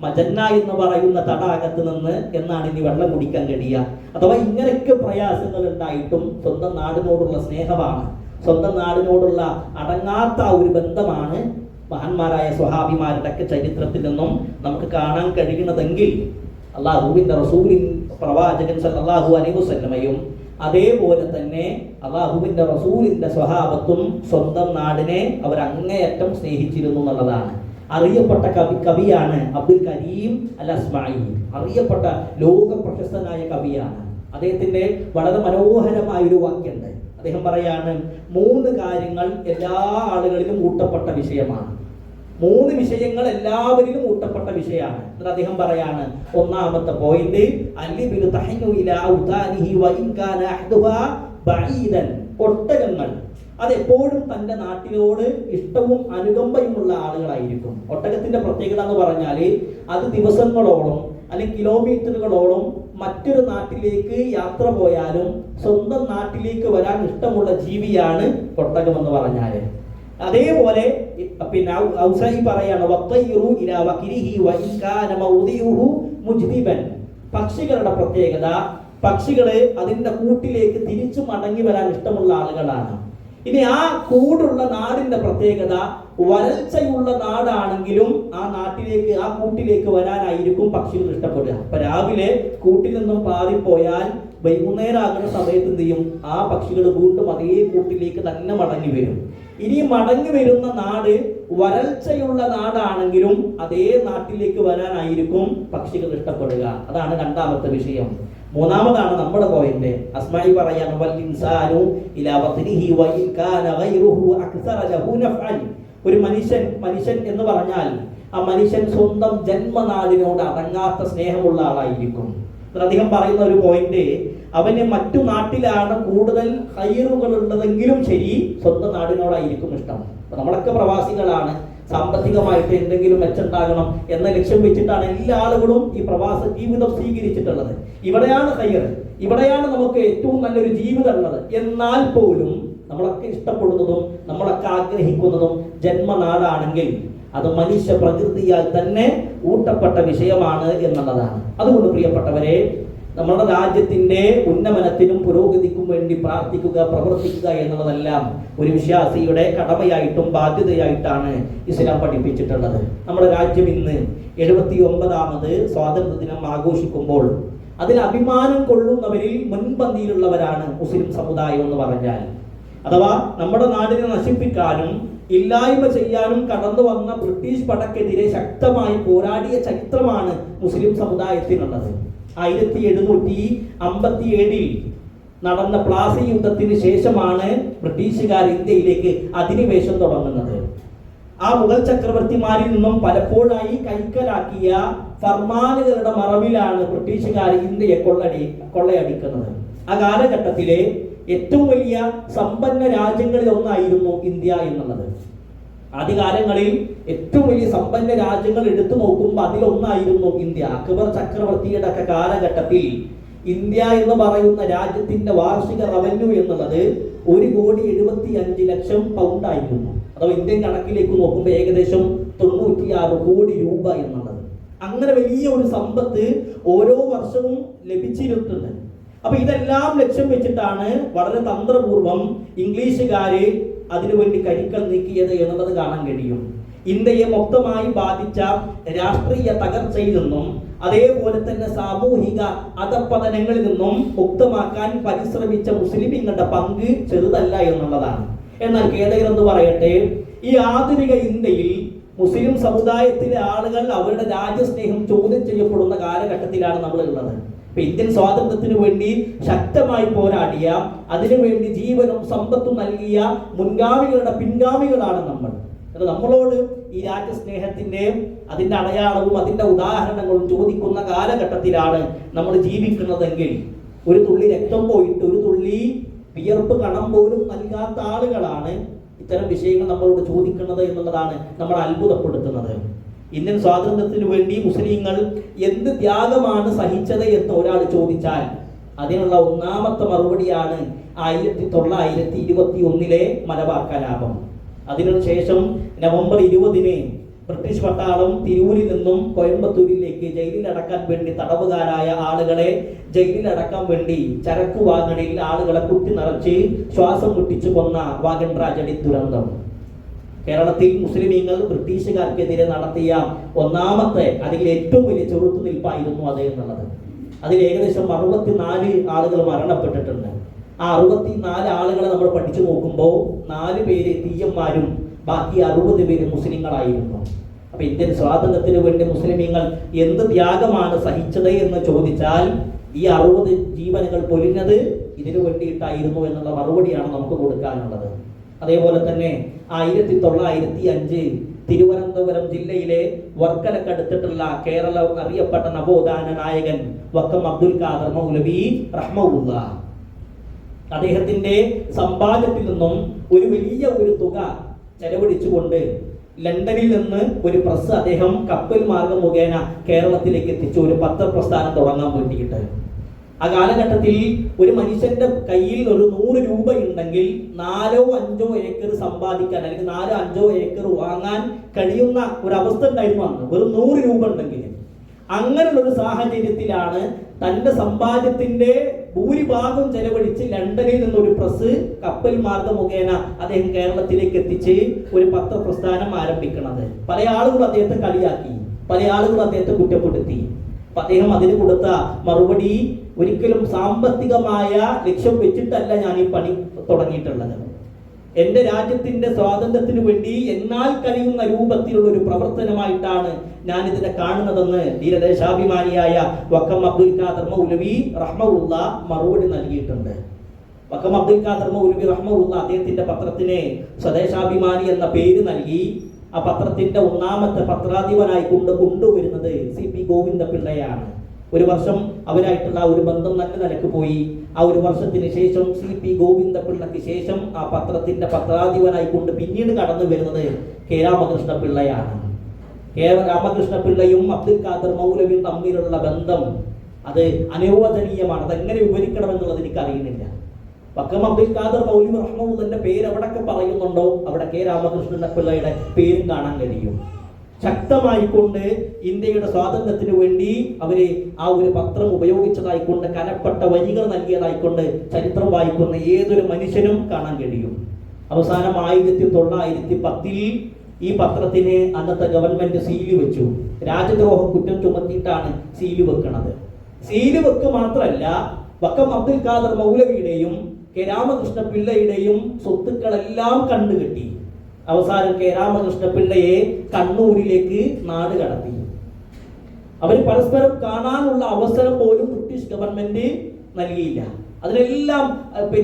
മജന്ന എന്ന് പറയുന്ന തടാകത്ത് നിന്ന് എന്നാണ് ഇനി വെള്ളം കുടിക്കാൻ കഴിയുക? അഥവാ ഇങ്ങനെയൊക്കെ പ്രയാസങ്ങൾ ഉണ്ടായിട്ടും സ്വന്തം നാടിനോടുള്ള സ്നേഹമാണ്, സ്വന്തം നാടിനോടുള്ള അടങ്ങാത്ത ഒരു ബന്ധമാണ് മഹാന്മാരായ സ്വഹാബിമാരുടെ ഒക്കെ ചരിത്രത്തിൽ നിന്നും നമുക്ക് കാണാൻ കഴിയുന്നതെങ്കിൽ അള്ളാഹുവിന്റെ റസൂലിൻ പ്രവാചകൻ സല്ലല്ലാഹു അലൈഹി വസല്ലമയും അതേപോലെ തന്നെ അള്ളാഹുവിന്റെ റസൂലിന്റെ സ്വഹാബത്തും സ്വന്തം നാടിനെ അവർ അങ്ങേയറ്റം സ്നേഹിച്ചിരുന്നു എന്നുള്ളതാണ്. അറിയപ്പെട്ട കവിയാണ് അബ്ദുൽ കരീം അൽ അസ്മാഇ. അറിയപ്പെട്ട ലോക പ്രശസ്തനായ കവിയാണ്. അദ്ദേഹത്തിന്റെ വളരെ മനോഹരമായ ഒരു വാക്യമുണ്ട്. അദ്ദേഹം പറയാണ്, 3 കാര്യങ്ങൾ എല്ലാ ആളുകളിലും ഊട്ടപ്പെട്ട വിഷയമാണ്. 3 വിഷയങ്ങൾ എല്ലാവരിലും ഊട്ടപ്പെട്ട വിഷയമാണ്. എന്നിട്ട് അദ്ദേഹം പറയാണ്, ഒന്നാമത്തെ പോയിന്റ് ഒട്ടകങ്ങൾ അതെപ്പോഴും തന്റെ നാട്ടിനോട് ഇഷ്ടവും അനുകമ്പയുമുള്ള ആളുകളായിരിക്കും. ഒട്ടകത്തിന്റെ പ്രത്യേകത എന്ന് പറഞ്ഞാൽ അത് ദിവസങ്ങളോളം അല്ലെങ്കിൽ കിലോമീറ്ററുകളോളം മറ്റൊരു നാട്ടിലേക്ക് യാത്ര പോയാലും സ്വന്തം നാട്ടിലേക്ക് വരാൻ ഇഷ്ടമുള്ള ജീവിയാണ് ഒട്ടകം എന്ന് പറഞ്ഞാൽ. അതേപോലെ ഔസായി പറയാണ്, പക്ഷികളുടെ പ്രത്യേകത, പക്ഷികള് അതിന്റെ കൂട്ടിലേക്ക് തിരിച്ചു മടങ്ങി വരാൻ ഇഷ്ടമുള്ള ആളുകളാണ്. ഇനി ആ കൂടുള്ള നാടിന്റെ പ്രത്യേകത, വരൾച്ചയുള്ള നാടാണെങ്കിലും ആ നാട്ടിലേക്ക് ആ കൂട്ടിലേക്ക് വരാനായിരിക്കും പക്ഷികൾ ഇഷ്ടപ്പെടുക. അപ്പൊ രാവിലെ കൂട്ടിൽ നിന്നും പാറിപ്പോയാൽ വൈകുന്നേരം ആകുന്ന സമയത്ത് എന്ത് ചെയ്യും? ആ പക്ഷികൾ വീണ്ടും അതേ കൂട്ടിലേക്ക് തന്നെ മടങ്ങി വരും. ഇനി മടങ്ങി വരുന്ന നാട് വരൾച്ചയുള്ള നാടാണെങ്കിലും അതേ നാട്ടിലേക്ക് വരാനായിരിക്കും പക്ഷികൾ ഇഷ്ടപ്പെടുക. അതാണ് രണ്ടാമത്തെ വിഷയം. മൂന്നാമതാണ് നമ്മുടെ പോയിന്റ്. അസ്മാഇ പറയാണ്, വൽഇൻസാനു ഇലാ ബത്നിഹി വഇൻ കാന ഗൈറുഹു അക്സറ ലഹു നഫ്അൻ. ഒരു മനുഷ്യൻ എന്ന് പറഞ്ഞാൽ ആ മനുഷ്യൻ സ്വന്തം ജന്മനാടിനോട് അടങ്ങാത്ത സ്നേഹമുള്ള ആളായിരിക്കും. അദ്ദേഹം പറയുന്ന ഒരു പോയിന്റ്, അവന് മറ്റു നാട്ടിലാണ് കൂടുതൽ ഹൈറുകൾ ഉള്ളതെങ്കിലും ശരി സ്വന്തം നാടിനോടായിരിക്കും ഇഷ്ടം. നമ്മളൊക്കെ പ്രവാസികളാണ്. സാമ്പത്തികമായിട്ട് എന്തെങ്കിലും മെച്ചുണ്ടാകണം എന്ന ലക്ഷ്യം വെച്ചിട്ടാണ് എല്ലാ ആളുകളും ഈ പ്രവാസ ജീവിതം സ്വീകരിച്ചിട്ടുള്ളത്. ഇവിടെയാണ് ഹൈർ, ഇവിടെയാണ് നമുക്ക് ഏറ്റവും നല്ലൊരു ജീവിതം ഉള്ളത്. എന്നാൽ പോലും നമ്മളൊക്കെ ഇഷ്ടപ്പെടുന്നതും നമ്മളൊക്കെ ആഗ്രഹിക്കുന്നതും ജന്മനാടാണെങ്കിൽ അത് മനുഷ്യ പ്രകൃതിയാൽ തന്നെ ഊട്ടപ്പെട്ട വിഷയമാണ് എന്നുള്ളതാണ്. അതുകൊണ്ട് പ്രിയപ്പെട്ടവരെ, നമ്മുടെ രാജ്യത്തിന്റെ ഉന്നമനത്തിനും പുരോഗതിക്കും വേണ്ടി പ്രാർത്ഥിക്കുക, പ്രവർത്തിക്കുക എന്നുള്ളതെല്ലാം ഒരു വിശ്വാസിയുടെ കടമയായിട്ടും ബാധ്യതയായിട്ടാണ് ഇസ്ലാം പഠിപ്പിച്ചിട്ടുള്ളത്. നമ്മുടെ രാജ്യം ഇന്ന് 79ാമത് സ്വാതന്ത്ര്യ ദിനം ആഘോഷിക്കുമ്പോൾ അതിൽ അഭിമാനം കൊള്ളുന്നവരിൽ മുൻപന്തിയിലുള്ളവരാണ് മുസ്ലിം സമുദായം എന്ന് പറഞ്ഞാൽ. അഥവാ നമ്മുടെ നാടിനെ നശിപ്പിക്കാനും ഇല്ലായ്മ ചെയ്യാനും കടന്നു വന്ന ബ്രിട്ടീഷ് പടക്കെതിരെ ശക്തമായി പോരാടിയ ചരിത്രമാണ് മുസ്ലിം സമുദായത്തിനുള്ളത്. 1757 നടന്ന പ്ലാസി യുദ്ധത്തിന് ശേഷമാണ് ബ്രിട്ടീഷുകാർ ഇന്ത്യയിലേക്ക് അധിനിവേശം തുടങ്ങുന്നത്. ആ മുഗൾ ചക്രവർത്തിമാരിൽ നിന്നും പലപ്പോഴായി കൈക്കലാക്കിയ ഫർമാനുകളുടെ മറവിലാണ് ബ്രിട്ടീഷുകാർ ഇന്ത്യയെ കൊള്ളയടിക്കുന്നത്. ആ കാലഘട്ടത്തിലെ ഏറ്റവും വലിയ സമ്പന്ന രാജ്യങ്ങളിൽ ഒന്നായിരുന്നു ഇന്ത്യ എന്നുള്ളത്. ആദ്യകാലങ്ങളിൽ ഏറ്റവും വലിയ സമ്പന്ന രാജ്യങ്ങൾ എടുത്തു നോക്കുമ്പോൾ അതിലൊന്നായിരുന്നു ഇന്ത്യ. അക്ബർ ചക്രവർത്തിയുടെ ഒക്കെ കാലഘട്ടത്തിൽ ഇന്ത്യ എന്ന് പറയുന്ന രാജ്യത്തിന്റെ വാർഷിക റവന്യൂ എന്നുള്ളത് 1,75,00,000 പൗണ്ട് ആയിരുന്നു. അഥവാ ഇന്ത്യൻ കണക്കിലേക്ക് നോക്കുമ്പോൾ ഏകദേശം 96 കോടി രൂപ എന്നുള്ളത്. അങ്ങനെ വലിയ ഒരു സമ്പത്ത് ഓരോ വർഷവും ലഭിച്ചിരുന്നുണ്ട്. അപ്പൊ ഇതെല്ലാം ലക്ഷ്യം വെച്ചിട്ടാണ് വളരെ തന്ത്രപൂർവം ഇംഗ്ലീഷുകാര് അതിനുവേണ്ടി കരിക്കൽ നീക്കിയത് എന്നുള്ളത് കാണാൻ കഴിയും. ഇന്ത്യയെ മൊത്തമായി ബാധിച്ച രാഷ്ട്രീയ തകർച്ചയിൽ നിന്നും അതേപോലെ തന്നെ സാമൂഹിക അധപ്പതനങ്ങളിൽ നിന്നും മുക്തമാക്കാൻ പരിശ്രമിച്ച മുസ്ലിമീങ്ങളുടെ പങ്ക് ചെറുതല്ല എന്നുള്ളതാണ്. എന്നാൽ ഖേദകരെന്ന് പറയട്ടെ, ഈ ആധുനിക ഇന്ത്യയിൽ മുസ്ലിം സമുദായത്തിലെ ആളുകൾ അവരുടെ രാജ്യസ്നേഹം ചോദ്യം ചെയ്യപ്പെടുന്ന കാലഘട്ടത്തിലാണ് നമ്മൾ ഉള്ളത്. ഇന്ത്യൻ സ്വാതന്ത്ര്യത്തിന് വേണ്ടി ശക്തമായി പോരാടിയ, അതിനുവേണ്ടി ജീവനും സമ്പത്തും നൽകിയ മുൻഗാമികളുടെ പിൻഗാമികളാണ് നമ്മൾ. നമ്മളോട് ഈ രാജ്യസ്നേഹത്തിന്റെ അതിന്റെ അടയാളവും അതിന്റെ ഉദാഹരണങ്ങളും ചോദിക്കുന്ന കാലഘട്ടത്തിലാണ് നമ്മൾ ജീവിക്കുന്നതെങ്കിൽ, ഒരു തുള്ളി രക്തം പോയിട്ട് ഒരു തുള്ളി വിയർപ്പ് കണം പോലും നൽകാത്ത ആളുകളാണ് ഇത്തരം വിഷയങ്ങൾ നമ്മളോട് ചോദിക്കുന്നത് എന്നുള്ളതാണ് നമ്മൾ അത്ഭുതപ്പെടുത്തുന്നത്. ഇന്ത്യൻ സ്വാതന്ത്ര്യത്തിന് വേണ്ടി മുസ്ലിങ്ങൾ എന്ത് ത്യാഗമാണ് സഹിച്ചത് എന്ന് ഒരാൾ ചോദിച്ചാൽ അതിനുള്ള ഒന്നാമത്തെ മറുപടിയാണ് 1921 മലബാർ കലാപം. അതിനുശേഷം നവംബർ 20 ബ്രിട്ടീഷ് പട്ടാളം തിരൂരിൽ നിന്നും കോയമ്പത്തൂരിലേക്ക് ജയിലിലടക്കാൻ വേണ്ടി തടവുകാരായ ആളുകളെ ജയിലിലടക്കാൻ വേണ്ടി ചരക്ക് വാഗണിൽ ആളുകളെ കുത്തി നിറച്ച് ശ്വാസം മുട്ടിച്ചു കൊന്ന വാഗൺ ട്രാജഡി ദുരന്തം. കേരളത്തിൽ മുസ്ലിമീങ്ങൾ ബ്രിട്ടീഷുകാർക്കെതിരെ നടത്തിയ ഒന്നാമത്തെ അതിൽ ഏറ്റവും വലിയ ചെറുത്തുനിൽപ്പായിരുന്നു അത് എന്നുള്ളത്. അതിൽ ഏകദേശം 64 ആളുകൾ മരണപ്പെട്ടിട്ടുണ്ട്. ആ 64 ആളുകളെ നമ്മൾ പഠിച്ചു നോക്കുമ്പോൾ 4 പേര് തീയന്മാരും ബാക്കി 60 പേര് മുസ്ലിങ്ങളായിരുന്നു. അപ്പൊ ഇന്ത്യൻ സ്വാതന്ത്ര്യത്തിന് വേണ്ടി മുസ്ലിമീങ്ങൾ എന്ത് ത്യാഗമാണ് സഹിച്ചത് എന്ന് ചോദിച്ചാൽ ഈ 60 ജീവനുകൾ പൊലിഞ്ഞത് ഇതിനു വേണ്ടിയിട്ടായിരുന്നു എന്നുള്ള മറുപടിയാണ് നമുക്ക് കൊടുക്കാനുള്ളത്. അതേപോലെ തന്നെ 1905 തിരുവനന്തപുരം ജില്ലയിലെ വർക്കലക്കടുത്തിട്ടുള്ള കേരള അറിയപ്പെട്ട നവോത്ഥാന നായകൻ വക്കം അബ്ദുൽ ഖാദർ മൗലവി റഹ്മത്തുള്ളാ, അദ്ദേഹത്തിന്റെ സമ്പാദ്യത്തിൽ നിന്നും ഒരു വലിയ തുക ചെലവഴിച്ചുകൊണ്ട് ലണ്ടനിൽ നിന്ന് ഒരു പ്രസ് അദ്ദേഹം കപ്പൽ മാർഗം മുഖേന കേരളത്തിലേക്ക് എത്തിച്ചു, ഒരു പത്രപ്രസ്ഥാനം തുടങ്ങാൻ വേണ്ടിയിട്ട്. ആ കാലഘട്ടത്തിൽ ഒരു മനുഷ്യന്റെ കയ്യിൽ ഒരു 100 രൂപ ഉണ്ടെങ്കിൽ 4-5 ഏക്കർ സമ്പാദിക്കാൻ അല്ലെങ്കിൽ 4-5 ഏക്കർ വാങ്ങാൻ കഴിയുന്ന ഒരു അവസ്ഥ ഉണ്ടായിരുന്നു അന്ന്, വെറും 100 രൂപ ഉണ്ടെങ്കിൽ. അങ്ങനെയുള്ള ഒരു സാഹചര്യത്തിലാണ് തന്റെ സമ്പാദ്യത്തിന്റെ ഭൂരിഭാഗം ചെലവഴിച്ച് ലണ്ടനിൽ നിന്നൊരു പ്രസ് കപ്പൽ മാർഗം മുഖേന അദ്ദേഹം കേരളത്തിലേക്ക് എത്തിച്ച് ഒരു പത്രപ്രസ്ഥാനം ആരംഭിക്കുന്നത്. പല ആളുകളും അദ്ദേഹത്തെ കളിയാക്കി, പല ആളുകളും അദ്ദേഹത്തെ കുറ്റപ്പെടുത്തി. അദ്ദേഹം അതിന് കൊടുത്ത മറുപടി, ഒരിക്കലും സാമ്പത്തികമായ ലക്ഷ്യം വെച്ചിട്ടല്ല ഞാൻ ഈ പണി തുടങ്ങിയിട്ടുള്ളത്. എന്റെ രാജ്യത്തിന്റെ സ്വാതന്ത്ര്യത്തിന് വേണ്ടി എന്നാൽ കഴിയുന്ന രൂപത്തിലുള്ള ഒരു പ്രവർത്തനമായിട്ടാണ് ഞാൻ ഇതിനെ കാണുന്നതെന്ന് ധീരദേശാഭിമാനിയായ വക്കം അബ്ദുൽ ഖാദർ മൗലവി റഹ്മത്തുള്ളാ മറുപടി നൽകിയിട്ടുണ്ട്. വക്കം അബ്ദുൽ ഖാദർ മൗലവി റഹ്മത്തുള്ളാ അദ്ദേഹത്തിന്റെ പത്രത്തിന് സ്വദേശാഭിമാനി എന്ന പേര് നൽകി. ആ പത്രത്തിന്റെ ഒന്നാമത്തെ പത്രാധിപനായി കൊണ്ടുവരുന്നത് CP ഗോവിന്ദപിള്ളയാണ്. ഒരു വർഷം അവരായിട്ടുള്ള ഒരു ബന്ധം നല്ല നിലക്ക് പോയി. ആ ഒരു വർഷത്തിന് ശേഷം CP ഗോവിന്ദപിള്ളയ്ക്ക് ശേഷം ആ പത്രത്തിന്റെ പത്രാധിപനായി കൊണ്ട് പിന്നീട് കടന്നു വരുന്നത് K രാമകൃഷ്ണപിള്ളയാണ്. K രാമകൃഷ്ണപിള്ളയും അബ്ദുൽ ഖാദർ മൗലവിയും തമ്മിലുള്ള ബന്ധം അത് അനിർവചനീയമാണ്. അതെങ്ങനെ വിവരിക്കണമെന്നുള്ളത് എനിക്ക് അറിയുന്നില്ല. വക്കം അബ്ദുൽ ഖാദർ മൗലവി റഹ്മത്തുള്ളാഹിന്റെ പേര് എവിടൊക്കെ പറയുന്നുണ്ടോ അവിടെ K രാമകൃഷ്ണപിള്ളയുടെ പേരും കാണാൻ കഴിയും. ശക്തമായിക്കൊണ്ട് ഇന്ത്യയുടെ സ്വാതന്ത്ര്യത്തിന് വേണ്ടി അവര് ആ ഒരു പത്രം ഉപയോഗിച്ചതായിക്കൊണ്ട് കനപ്പെട്ട വരികൾ നൽകിയതായിക്കൊണ്ട് ചരിത്രം വായിക്കുന്ന ഏതൊരു മനുഷ്യനും കാണാൻ കഴിയും. അവസാനം 1910 ഈ പത്രത്തിന് അന്നത്തെ ഗവൺമെന്റ് സീല് വെച്ചു. രാജ്യദ്രോഹ കുറ്റം ചുമത്തിയിട്ടാണ് സീല് വെക്കുന്നത്. സീല് വെക്ക് മാത്രമല്ല, വക്കം അബ്ദുൽ ഖാദർ മൗലവിയുടെയും K രാമകൃഷ്ണപിള്ളയുടെയും സ്വത്തുക്കളെല്ലാം കണ്ടുകെട്ടി. അവസാനം K രാമകൃഷ്ണപിള്ളയെ കണ്ണൂരിലേക്ക് നാട് കടത്തി. അവർ പരസ്പരം കാണാനുള്ള അവസരം പോലും ബ്രിട്ടീഷ് ഗവൺമെന്റ് നൽകിയില്ല. അതിനെല്ലാം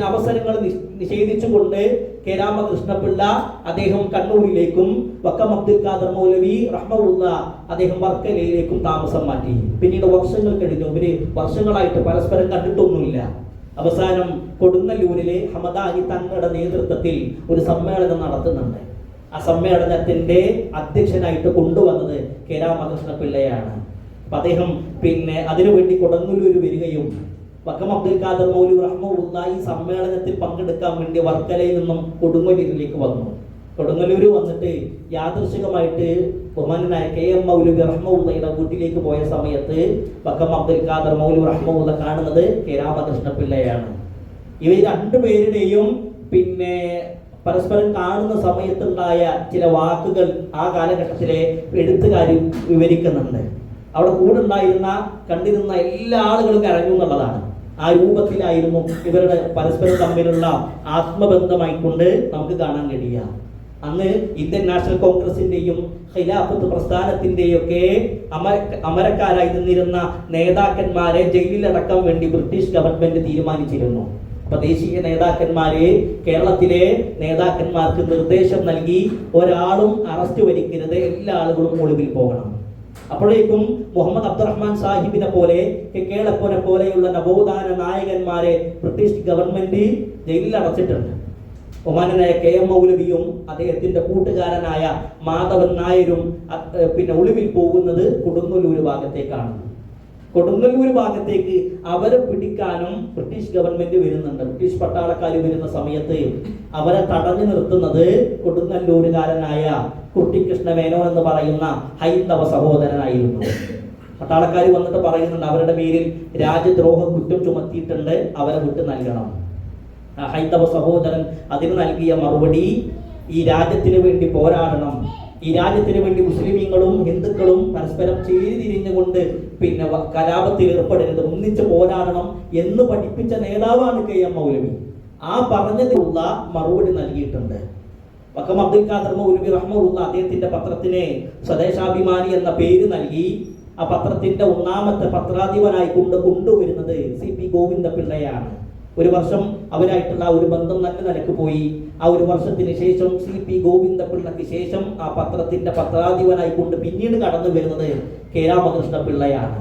അവസരങ്ങൾ നിഷേധിച്ചുകൊണ്ട് K രാമകൃഷ്ണപിള്ള അദ്ദേഹം കണ്ണൂരിലേക്കും വക്കം അബ്ദുൽ ഖാദർ മൗലവി റഹ്മത്തുള്ളാ അദ്ദേഹം വർക്കലയിലേക്കും താമസം മാറ്റി. പിന്നീട് വർഷങ്ങൾ കഴിഞ്ഞു. ഇവര് വർഷങ്ങളായിട്ട് പരസ്പരം കണ്ടിട്ടൊന്നുമില്ല. അവസാനം കൊടുങ്ങല്ലൂരിലെ ഹമദാനി തങ്ങളുടെ നേതൃത്വത്തിൽ ഒരു സമ്മേളനം നടത്തുന്നുണ്ട്. ആ സമ്മേളനത്തിന്റെ അധ്യക്ഷനായിട്ട് കൊണ്ടുവന്നത് K രാമകൃഷ്ണപിള്ളയാണ്. അപ്പൊ അദ്ദേഹം അതിനുവേണ്ടി കൊടുങ്ങല്ലൂർ വരികയും വക്കം അബ്ദുൽ ഖാദർ മൗലവി റഹ്മത്തുള്ളാഹി ഈ സമ്മേളനത്തിൽ പങ്കെടുക്കാൻ വേണ്ടി വർക്കലയിൽ നിന്നും കൊടുങ്ങല്ലൂരിലേക്ക് വന്നു. കൊടുങ്ങല്ലൂർ വന്നിട്ട് യാദൃശികമായിട്ട് ബഹുമാനായ KM മൗലവി റഹ്മത്തുള്ളാഹിയുടെ വീട്ടിലേക്ക് പോയ സമയത്ത് വക്കം അബ്ദുൽ ഖാദർ മൗലവി റഹ്മത്തുള്ളാഹി കാണുന്നത് K രാമകൃഷ്ണ പിള്ളയാണ്. ഇവർ രണ്ടുപേരുടെയും പരസ്പരം കാണുന്ന സമയത്തുണ്ടായ ചില വാക്കുകൾ ആ കാലഘട്ടത്തിലെ എഴുത്തുകാർ വിവരിക്കുന്നുണ്ട്. അവിടെ കൂടെ ഉണ്ടായിരുന്ന കണ്ടിരുന്ന എല്ലാ ആളുകളും കരഞ്ഞു എന്നുള്ളതാണ്. ആ രൂപത്തിലായിരുന്നു ഇവരുടെ പരസ്പരം തമ്മിലുള്ള ആത്മബന്ധമായിക്കൊണ്ട് നമുക്ക് കാണാൻ കഴിയുക. അന്ന് ഇന്ത്യൻ നാഷണൽ കോൺഗ്രസിന്റെയും ഖിലാഫത്ത് പ്രസ്ഥാനത്തിന്റെയും ഒക്കെ അമരക്കാരായി നിന്നിരുന്ന നേതാക്കന്മാരെ ജയിലിലടക്കാൻ വേണ്ടി ബ്രിട്ടീഷ് ഗവൺമെന്റ് തീരുമാനിച്ചിരുന്നു. അപ്പൊ ദേശീയ നേതാക്കന്മാരെ കേരളത്തിലെ നേതാക്കന്മാർക്ക് നിർദ്ദേശം നൽകി, ഒരാളും അറസ്റ്റ് വരിക്കരുത്, എല്ലാ ആളുകളും ഒളിവിൽ പോകണം. അപ്പോഴേക്കും മുഹമ്മദ് അബ്ദുറഹ്മാൻ സാഹിബിനെ പോലെ കേളപ്പനെ പോലെയുള്ള നവോത്ഥാന നായകന്മാരെ ബ്രിട്ടീഷ് ഗവൺമെന്റ് ജയിലിൽ അടച്ചിട്ടുണ്ട്. ബഹുമാനായ KM മൗലവിയും അദ്ദേഹത്തിന്റെ കൂട്ടുകാരനായ മാധവൻ നായരും ഒളിവിൽ പോകുന്നത് കൊടുങ്ങല്ലൂർ ഭാഗത്തേക്കാണ്. കൊടുങ്ങല്ലൂർ ഭാഗത്തേക്ക് അവരെ പിടിക്കാനും ബ്രിട്ടീഷ് ഗവൺമെന്റ് വരുന്നുണ്ട്. ബ്രിട്ടീഷ് പട്ടാളക്കാർ വരുന്ന സമയത്ത് അവരെ തടഞ്ഞു നിർത്തുന്നത് കൊടുങ്ങല്ലൂരുകാരനായ കുട്ടിക്കൃഷ്ണ മേനോൻ എന്ന് പറയുന്ന ഹൈന്ദവ സഹോദരനായിരുന്നു. പട്ടാളക്കാർ വന്നിട്ട് പറയുന്നുണ്ട് അവരുടെ പേരിൽ രാജ്യദ്രോഹ കുറ്റം ചുമത്തിയിട്ടുണ്ട്, അവരെ വിട്ട് നൽകണം. ഹൈന്ദവ സഹോദരൻ അതിന് നൽകിയ മറുപടി, ഈ രാജ്യത്തിന് വേണ്ടി പോരാടണം, ഈ രാജ്യത്തിന് വേണ്ടി മുസ്ലിമീങ്ങളും ഹിന്ദുക്കളും പരസ്പരം ചേരിതിരിഞ്ഞുകൊണ്ട് കലാപത്തിൽ ഏർപ്പെടരുത്, ഒന്നിച്ച് പോരാടണം എന്ന് പഠിപ്പിച്ച നേതാവാണ് KM മൗലവി. ആ പറഞ്ഞതിനുള്ള മറുപടി നൽകിയിട്ടുണ്ട്. വക്കം അബ്ദുൽ ഖാദർ മൗലവി റഹ്മത്തുള്ളാഹി അദ്ദേഹത്തിന്റെ പത്രത്തിന് സ്വദേശാഭിമാനി എന്ന പേര് നൽകി. ആ പത്രത്തിന്റെ ഒന്നാമത്തെ പത്രാധിപനായി കൊണ്ടുവരുന്നത് CP ഗോവിന്ദപിള്ളയാണ്. ഒരു വർഷം അവരായിട്ടുള്ള ഒരു ബന്ധം നല്ല നിലക്ക് പോയി. ആ ഒരു വർഷത്തിന് ശേഷം CP ഗോവിന്ദപിള്ളയ്ക്ക് ശേഷം ആ പത്രത്തിന്റെ പത്രാധിപനായി കൊണ്ട് പിന്നീട് കടന്നു വരുന്നത് K രാമകൃഷ്ണ പിള്ളയാണ്.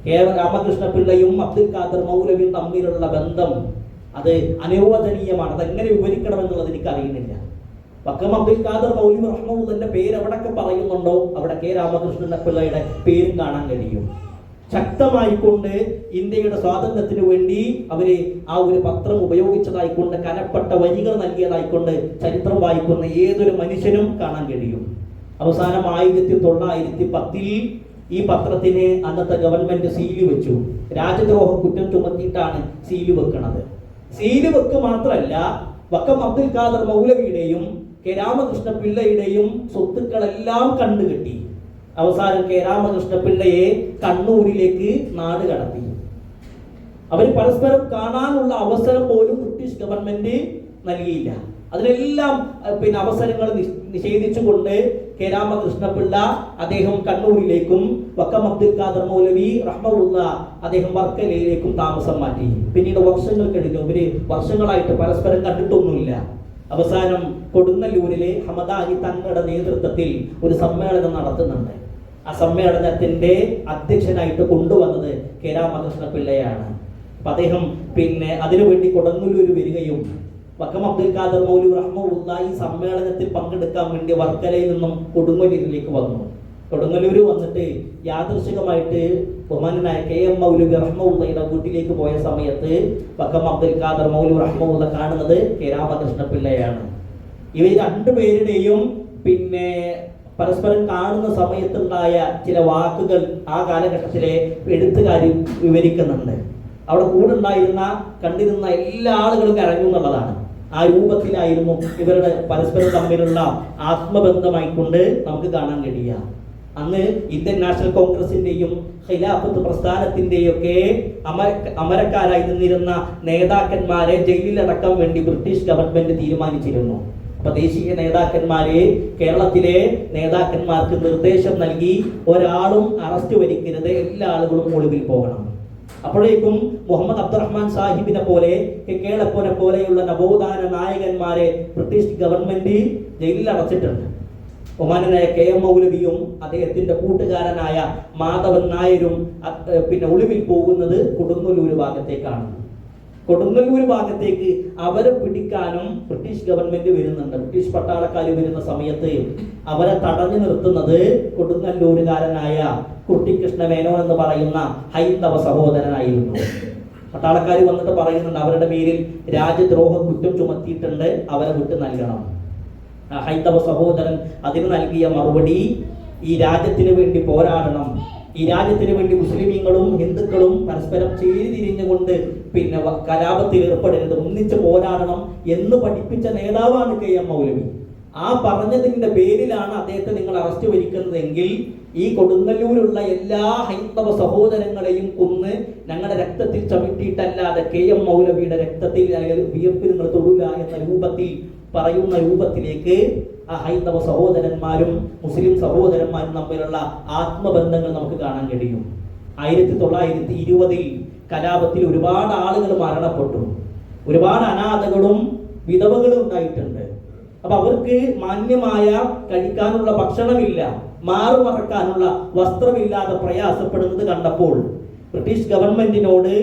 K രാമകൃഷ്ണ പിള്ളയും അബ്ദുൽ ഖാദർ മൗലവിയും തമ്മിലുള്ള ബന്ധം അത് അനിർവചനീയമാണ്. അതെങ്ങനെ വിവരിക്കണമെന്നുള്ളത് എനിക്ക് അറിയുന്നില്ല. വക്കം അബ്ദുൽ ഖാദർ മൗലവി റഹ്മത്തുള്ളാഹിന്റെ പേര് എവിടൊക്കെ പറയുന്നുണ്ടോ അവിടെ K രാമകൃഷ്ണ പിള്ളയുടെ പേരും കാണാൻ കഴിയും. ശക്തമായിക്കൊണ്ട് ഇന്ത്യയുടെ സ്വാതന്ത്ര്യത്തിന് വേണ്ടി അവര് ആ ഒരു പത്രം ഉപയോഗിച്ചതായിക്കൊണ്ട് കനപ്പെട്ട വരികൾ നൽകിയതായിക്കൊണ്ട് ചരിത്രം വായിക്കുന്ന ഏതൊരു മനുഷ്യനും കാണാൻ കഴിയും. അവസാനം 1910 ഈ പത്രത്തിന് അന്നത്തെ ഗവൺമെന്റ് സീല് വെച്ചു. രാജ്യദ്രോഹ കുറ്റം ചുമത്തിയിട്ടാണ് സീല് വെക്കുന്നത്. സീല് വെക്ക് മാത്രമല്ല, വക്കം അബ്ദുൽ ഖാദർ മൗലവിയുടെയും K രാമകൃഷ്ണ പിള്ളയുടെയും സ്വത്തുക്കളെല്ലാം കണ്ടുകെട്ടി. അവസാനം K രാമകൃഷ്ണ പിള്ളയെ കണ്ണൂരിലേക്ക് നാട് കടത്തി. അവർ പരസ്പരം കാണാനുള്ള അവസരം പോലും ബ്രിട്ടീഷ് ഗവൺമെന്റ് നൽകിയില്ല. അതിനെല്ലാം അവസരങ്ങൾ നിഷേധിച്ചുകൊണ്ട് K രാമകൃഷ്ണ പിള്ള അദ്ദേഹം കണ്ണൂരിലേക്കും വക്കം അബ്ദുൽ ഖാദർ മൗലവി റഹ്മത്തുള്ളാഹി അദ്ദേഹം വർക്കലയിലേക്കും താമസം മാറ്റി. പിന്നീട് വർഷങ്ങൾ കഴിഞ്ഞു. ഇവര് വർഷങ്ങളായിട്ട് പരസ്പരം കണ്ടിട്ടൊന്നുമില്ല. അവസാനം കൊടുങ്ങല്ലൂരിലെ ഹമദാനി തങ്ങളുടെ നേതൃത്വത്തിൽ ഒരു സമ്മേളനം നടത്തുന്നുണ്ട്. ആ സമ്മേളനത്തിന്റെ അധ്യക്ഷനായിട്ട് കൊണ്ടുവന്നത് K രാമകൃഷ്ണ പിള്ളയാണ്. അപ്പൊ അദ്ദേഹം അതിനുവേണ്ടി കൊടുങ്ങല്ലൂർ വരികയും വക്കം അബ്ദുൽ ഖാദർ മൗലവി റഹ്മത്തുള്ളാഹി ഈ സമ്മേളനത്തിൽ പങ്കെടുക്കാൻ വേണ്ടി വർക്കലയിൽ നിന്നും കൊടുങ്ങല്ലൂരിലേക്ക് വന്നു. കൊടുങ്ങല്ലൂർ വന്നിട്ട് യാദൃശികമായിട്ട് ബഹുമാനായ KM മൗലവി റഹ്മത്തുള്ളാഹിയുടെ വീട്ടിലേക്ക് പോയ സമയത്ത് വക്കം അബ്ദുൽ ഖാദർ മൗലവി റഹ്മത്തുള്ളാഹി കാണുന്നത് K രാമകൃഷ്ണ പിള്ളയാണ്. ഇവർ രണ്ടുപേരുടെയും പരസ്പരം കാണുന്ന സമയത്തുണ്ടായ ചില വാക്കുകൾ ആ കാലഘട്ടത്തിലെ എഴുത്തുകാർ വിവരിക്കുന്നുണ്ട്. അവിടെ കൂടെ ഉണ്ടായിരുന്ന കണ്ടിരുന്ന എല്ലാ ആളുകളും കരഞ്ഞു എന്നുള്ളതാണ്. ആ രൂപത്തിലായിരുന്നു ഇവരുടെ പരസ്പരം തമ്മിലുള്ള ആത്മബന്ധമായിക്കൊണ്ട് നമുക്ക് കാണാൻ കഴിയുക. അന്ന് ഇന്ത്യൻ നാഷണൽ കോൺഗ്രസിന്റെയും ഖിലാഫത്ത് പ്രസ്ഥാനത്തിന്റെയും ഒക്കെ അമരക്കാരായി നിന്നിരുന്ന നേതാക്കന്മാരെ ജയിലിലടക്കാൻ വേണ്ടി ബ്രിട്ടീഷ് ഗവൺമെന്റ് തീരുമാനിച്ചിരുന്നു. അപ്പൊ ദേശീയ നേതാക്കന്മാരെ കേരളത്തിലെ നേതാക്കന്മാർക്ക് നിർദ്ദേശം നൽകി, ഒരാളും അറസ്റ്റ് വരിക്കരുത്, എല്ലാ ആളുകളും ഒളിവിൽ പോകണം. അപ്പോഴേക്കും മുഹമ്മദ് അബ്ദുറഹ്മാൻ സാഹിബിനെ പോലെ കേളപ്പനെ പോലെയുള്ള നവോത്ഥാന നായകന്മാരെ ബ്രിട്ടീഷ് ഗവൺമെന്റ് ജയിലിൽ അടച്ചിട്ടുണ്ട്. ബഹുമാനായ KM മൗലവിയും അദ്ദേഹത്തിന്റെ കൂട്ടുകാരനായ മാധവൻ നായരും ഒളിവിൽ പോകുന്നത് കൊടുങ്ങല്ലൂർ ഭാഗത്തേക്കാണ്. കൊടുങ്ങല്ലൂർ ഭാഗത്തേക്ക് അവരെ പിടിക്കാനും ബ്രിട്ടീഷ് ഗവൺമെന്റ് വരുന്നുണ്ട്. ബ്രിട്ടീഷ് പട്ടാളക്കാർ വരുന്ന സമയത്ത് അവരെ തടഞ്ഞു നിർത്തുന്നത് കൊടുങ്ങല്ലൂരുകാരനായ കുട്ടിക്കൃഷ്ണ മേനോൻ എന്ന് പറയുന്ന ഹൈന്ദവ സഹോദരനായിരുന്നു. പട്ടാളക്കാർ വന്നിട്ട് പറയുന്നുണ്ട് അവരുടെ പേരിൽ രാജ്യദ്രോഹ കുറ്റം ചുമത്തിയിട്ടുണ്ട്, അവരെ വിട്ട് നൽകണം. ഹൈന്ദവ സഹോദരൻ അതിന് നൽകിയ മറുപടി, ഈ രാജ്യത്തിന് വേണ്ടി പോരാടണം, ഈ രാജ്യത്തിന് വേണ്ടി മുസ്ലിമീങ്ങളും ഹിന്ദുക്കളും പരസ്പരം ചേരിതിരിഞ്ഞുകൊണ്ട് പിന്നെ കലാപത്തിൽ ഏർപ്പെടരുത്, ഒന്നിച്ച് പോരാടണം എന്ന് പഠിപ്പിച്ച നേതാവാണ് KM മൗലവി. ആ പറഞ്ഞതിന്റെ പേരിലാണ് അദ്ദേഹത്തെ നിങ്ങൾ അറസ്റ്റ് വരിക്കുന്നതെങ്കിൽ ഈ കൊടുങ്ങല്ലൂരുള്ള എല്ലാ ഹൈന്ദവ സഹോദരങ്ങളെയും കൊന്ന് ഞങ്ങളുടെ രക്തത്തിൽ ചവിട്ടിയിട്ടല്ലാതെ KM മൗലവിയുടെ രക്തത്തിൽ വിയർപ്പ് നിങ്ങൾ തൊടില്ല എന്ന രൂപത്തിൽ പറയുന്ന രൂപത്തിലേക്ക് ആ ഹൈന്ദവ സഹോദരന്മാരും മുസ്ലിം സഹോദരന്മാരും തമ്മിലുള്ള ആത്മബന്ധങ്ങൾ നമുക്ക് കാണാൻ കഴിയും. 1920 കലാപത്തിൽ ഒരുപാട് ആളുകൾ മരണപ്പെട്ടു, ഒരുപാട് അനാഥകളും വിധവകളും ഉണ്ടായിട്ടുണ്ട്. അപ്പൊ അവർക്ക് മാന്യമായ കഴിക്കാനുള്ള ഭക്ഷണമില്ല, മാറുമറക്കാനുള്ള വസ്ത്രമില്ലാതെ പ്രയാസപ്പെടുന്നത് കണ്ടപ്പോൾ ബ്രിട്ടീഷ് ഗവൺമെന്റിനോട്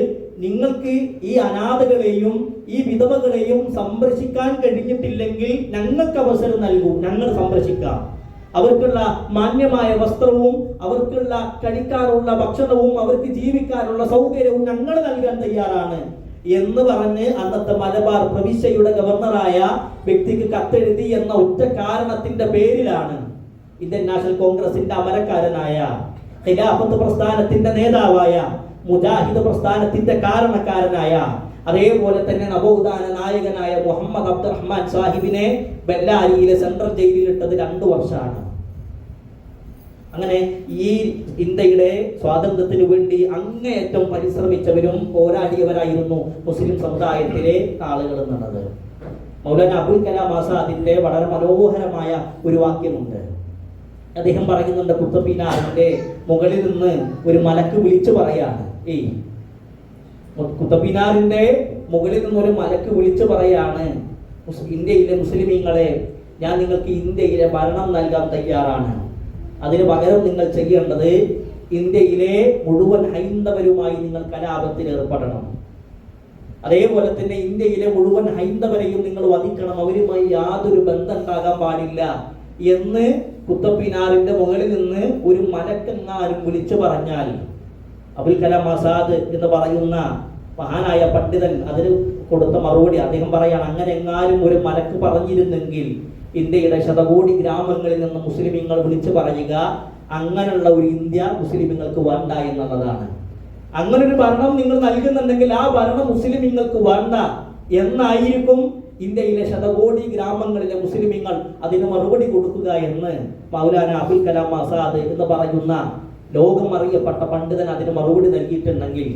നിങ്ങൾക്ക് ഈ അനാഥകളെയും ഈ വിധവകളെയും സംരക്ഷിക്കാൻ കഴിഞ്ഞിട്ടില്ലെങ്കിൽ ഞങ്ങൾക്ക് അവസരം നൽകൂ, ഞങ്ങൾ സംരക്ഷിക്കാം, അവർക്കുള്ള മാന്യമായ വസ്ത്രവും അവർക്കുള്ള കഴിക്കാനുള്ള ഭക്ഷണവും അവർക്ക് ജീവിക്കാനുള്ള സൗകര്യവും ഞങ്ങൾ നൽകാൻ തയ്യാറാണ് എന്ന് പറഞ്ഞ് അന്നത്തെ മലബാർ പ്രവിശ്യയുടെ ഗവർണറായ വ്യക്തിക്ക് കത്തെഴുതി എന്ന ഒറ്റ കാരണത്തിന്റെ പേരിലാണ് ഇന്ത്യൻ നാഷണൽ കോൺഗ്രസിന്റെ അമരക്കാരനായ, ഖിലാഫത്ത് പ്രസ്ഥാനത്തിന്റെ നേതാവായ, മുജാഹിദ് പ്രസ്ഥാനത്തിന്റെ കാരണക്കാരനായ, അതേപോലെ തന്നെ നവോത്ഥാന നായകനായ മുഹമ്മദ് അബ്ദുറഹ്മാൻ സാഹിബിനെ ബെല്ലാരിയിലെ സെൻട്രൽ ജയിലിൽ ഇട്ടത് 2 വർഷമാണ്. അങ്ങനെ ഈ ഇന്ത്യയുടെ സ്വാതന്ത്ര്യത്തിനു വേണ്ടി അങ്ങേയറ്റം പരിശ്രമിച്ചവരും പോരാടിയവരായിരുന്നു മുസ്ലിം സമുദായത്തിലെ ആളുകൾ എന്നുള്ളത്. മൗലാന അബുൽ കലാം ആസാദിന്റെ വളരെ മനോഹരമായ ഒരു വാക്യമുണ്ട്. അദ്ദേഹം പറയുന്നുണ്ട്, കുത്തബ് മിനാറിന്റെ മുകളിൽ നിന്ന് ഒരു മലക്ക് വിളിച്ചു പറയാണ്, കുത്തബ് മിനാറിന്റെ മുകളിൽ നിന്ന് ഒരു മലക്ക് വിളിച്ചു പറയാണ്, ഇന്ത്യയിലെ മുസ്ലിമീങ്ങളെ, ഞാൻ നിങ്ങൾക്ക് ഇന്ത്യയിലെ ഭരണം നൽകാൻ തയ്യാറാണ്, അതിന് പകരം നിങ്ങൾ ചെയ്യേണ്ടത് ഇന്ത്യയിലെ മുഴുവൻ ഹൈന്ദവരുമായി നിങ്ങൾ കലാപത്തിൽ ഏർപ്പെടണം, അതേപോലെ തന്നെ ഇന്ത്യയിലെ മുഴുവൻ ഹൈന്ദവരെയും നിങ്ങൾ വധിക്കണം, അവരുമായി യാതൊരു ബന്ധം ഉണ്ടാകാൻ പാടില്ല എന്ന് കുത്തബ് മിനാറിന്റെ മുകളിൽ നിന്ന് ഒരു മലക്കെങ്ങാനും വിളിച്ചു പറഞ്ഞാൽ, അബുൽ കലാം ആസാദ് എന്ന് പറയുന്ന മഹാനായ പണ്ഡിതൻ അതിന് കൊടുത്ത മറുപടി അദ്ദേഹം പറയാണ്, അങ്ങനെ എങ്ങാനും ഒരു മലക്ക് പറഞ്ഞിരുന്നെങ്കിൽ ഇന്ത്യയുടെ ശതകോടി ഗ്രാമങ്ങളിൽ നിന്ന് മുസ്ലിമീങ്ങൾ വിളിച്ചു പറയുക, അങ്ങനെയുള്ള ഒരു ഇന്ത്യ മുസ്ലിമീങ്ങൾക്ക് വേണ്ട എന്നുള്ളതാണ്. അങ്ങനെ ഒരു ഭരണം നിങ്ങൾ നൽകുന്നുണ്ടെങ്കിൽ ആ ഭരണം മുസ്ലിമീങ്ങൾക്ക് വേണ്ട എന്നായിരിക്കും ഇന്ത്യയിലെ ശതകോടി ഗ്രാമങ്ങളിലെ മുസ്ലിമീങ്ങൾ അതിന് മറുപടി കൊടുക്കുക എന്ന് മൗലാന അബുൽ കലാം ആസാദ് എന്ന് പറയുന്ന ലോകം അറിയപ്പെട്ട പണ്ഡിതൻ അതിന് മറുപടി നൽകിയിട്ടുണ്ടെങ്കിൽ,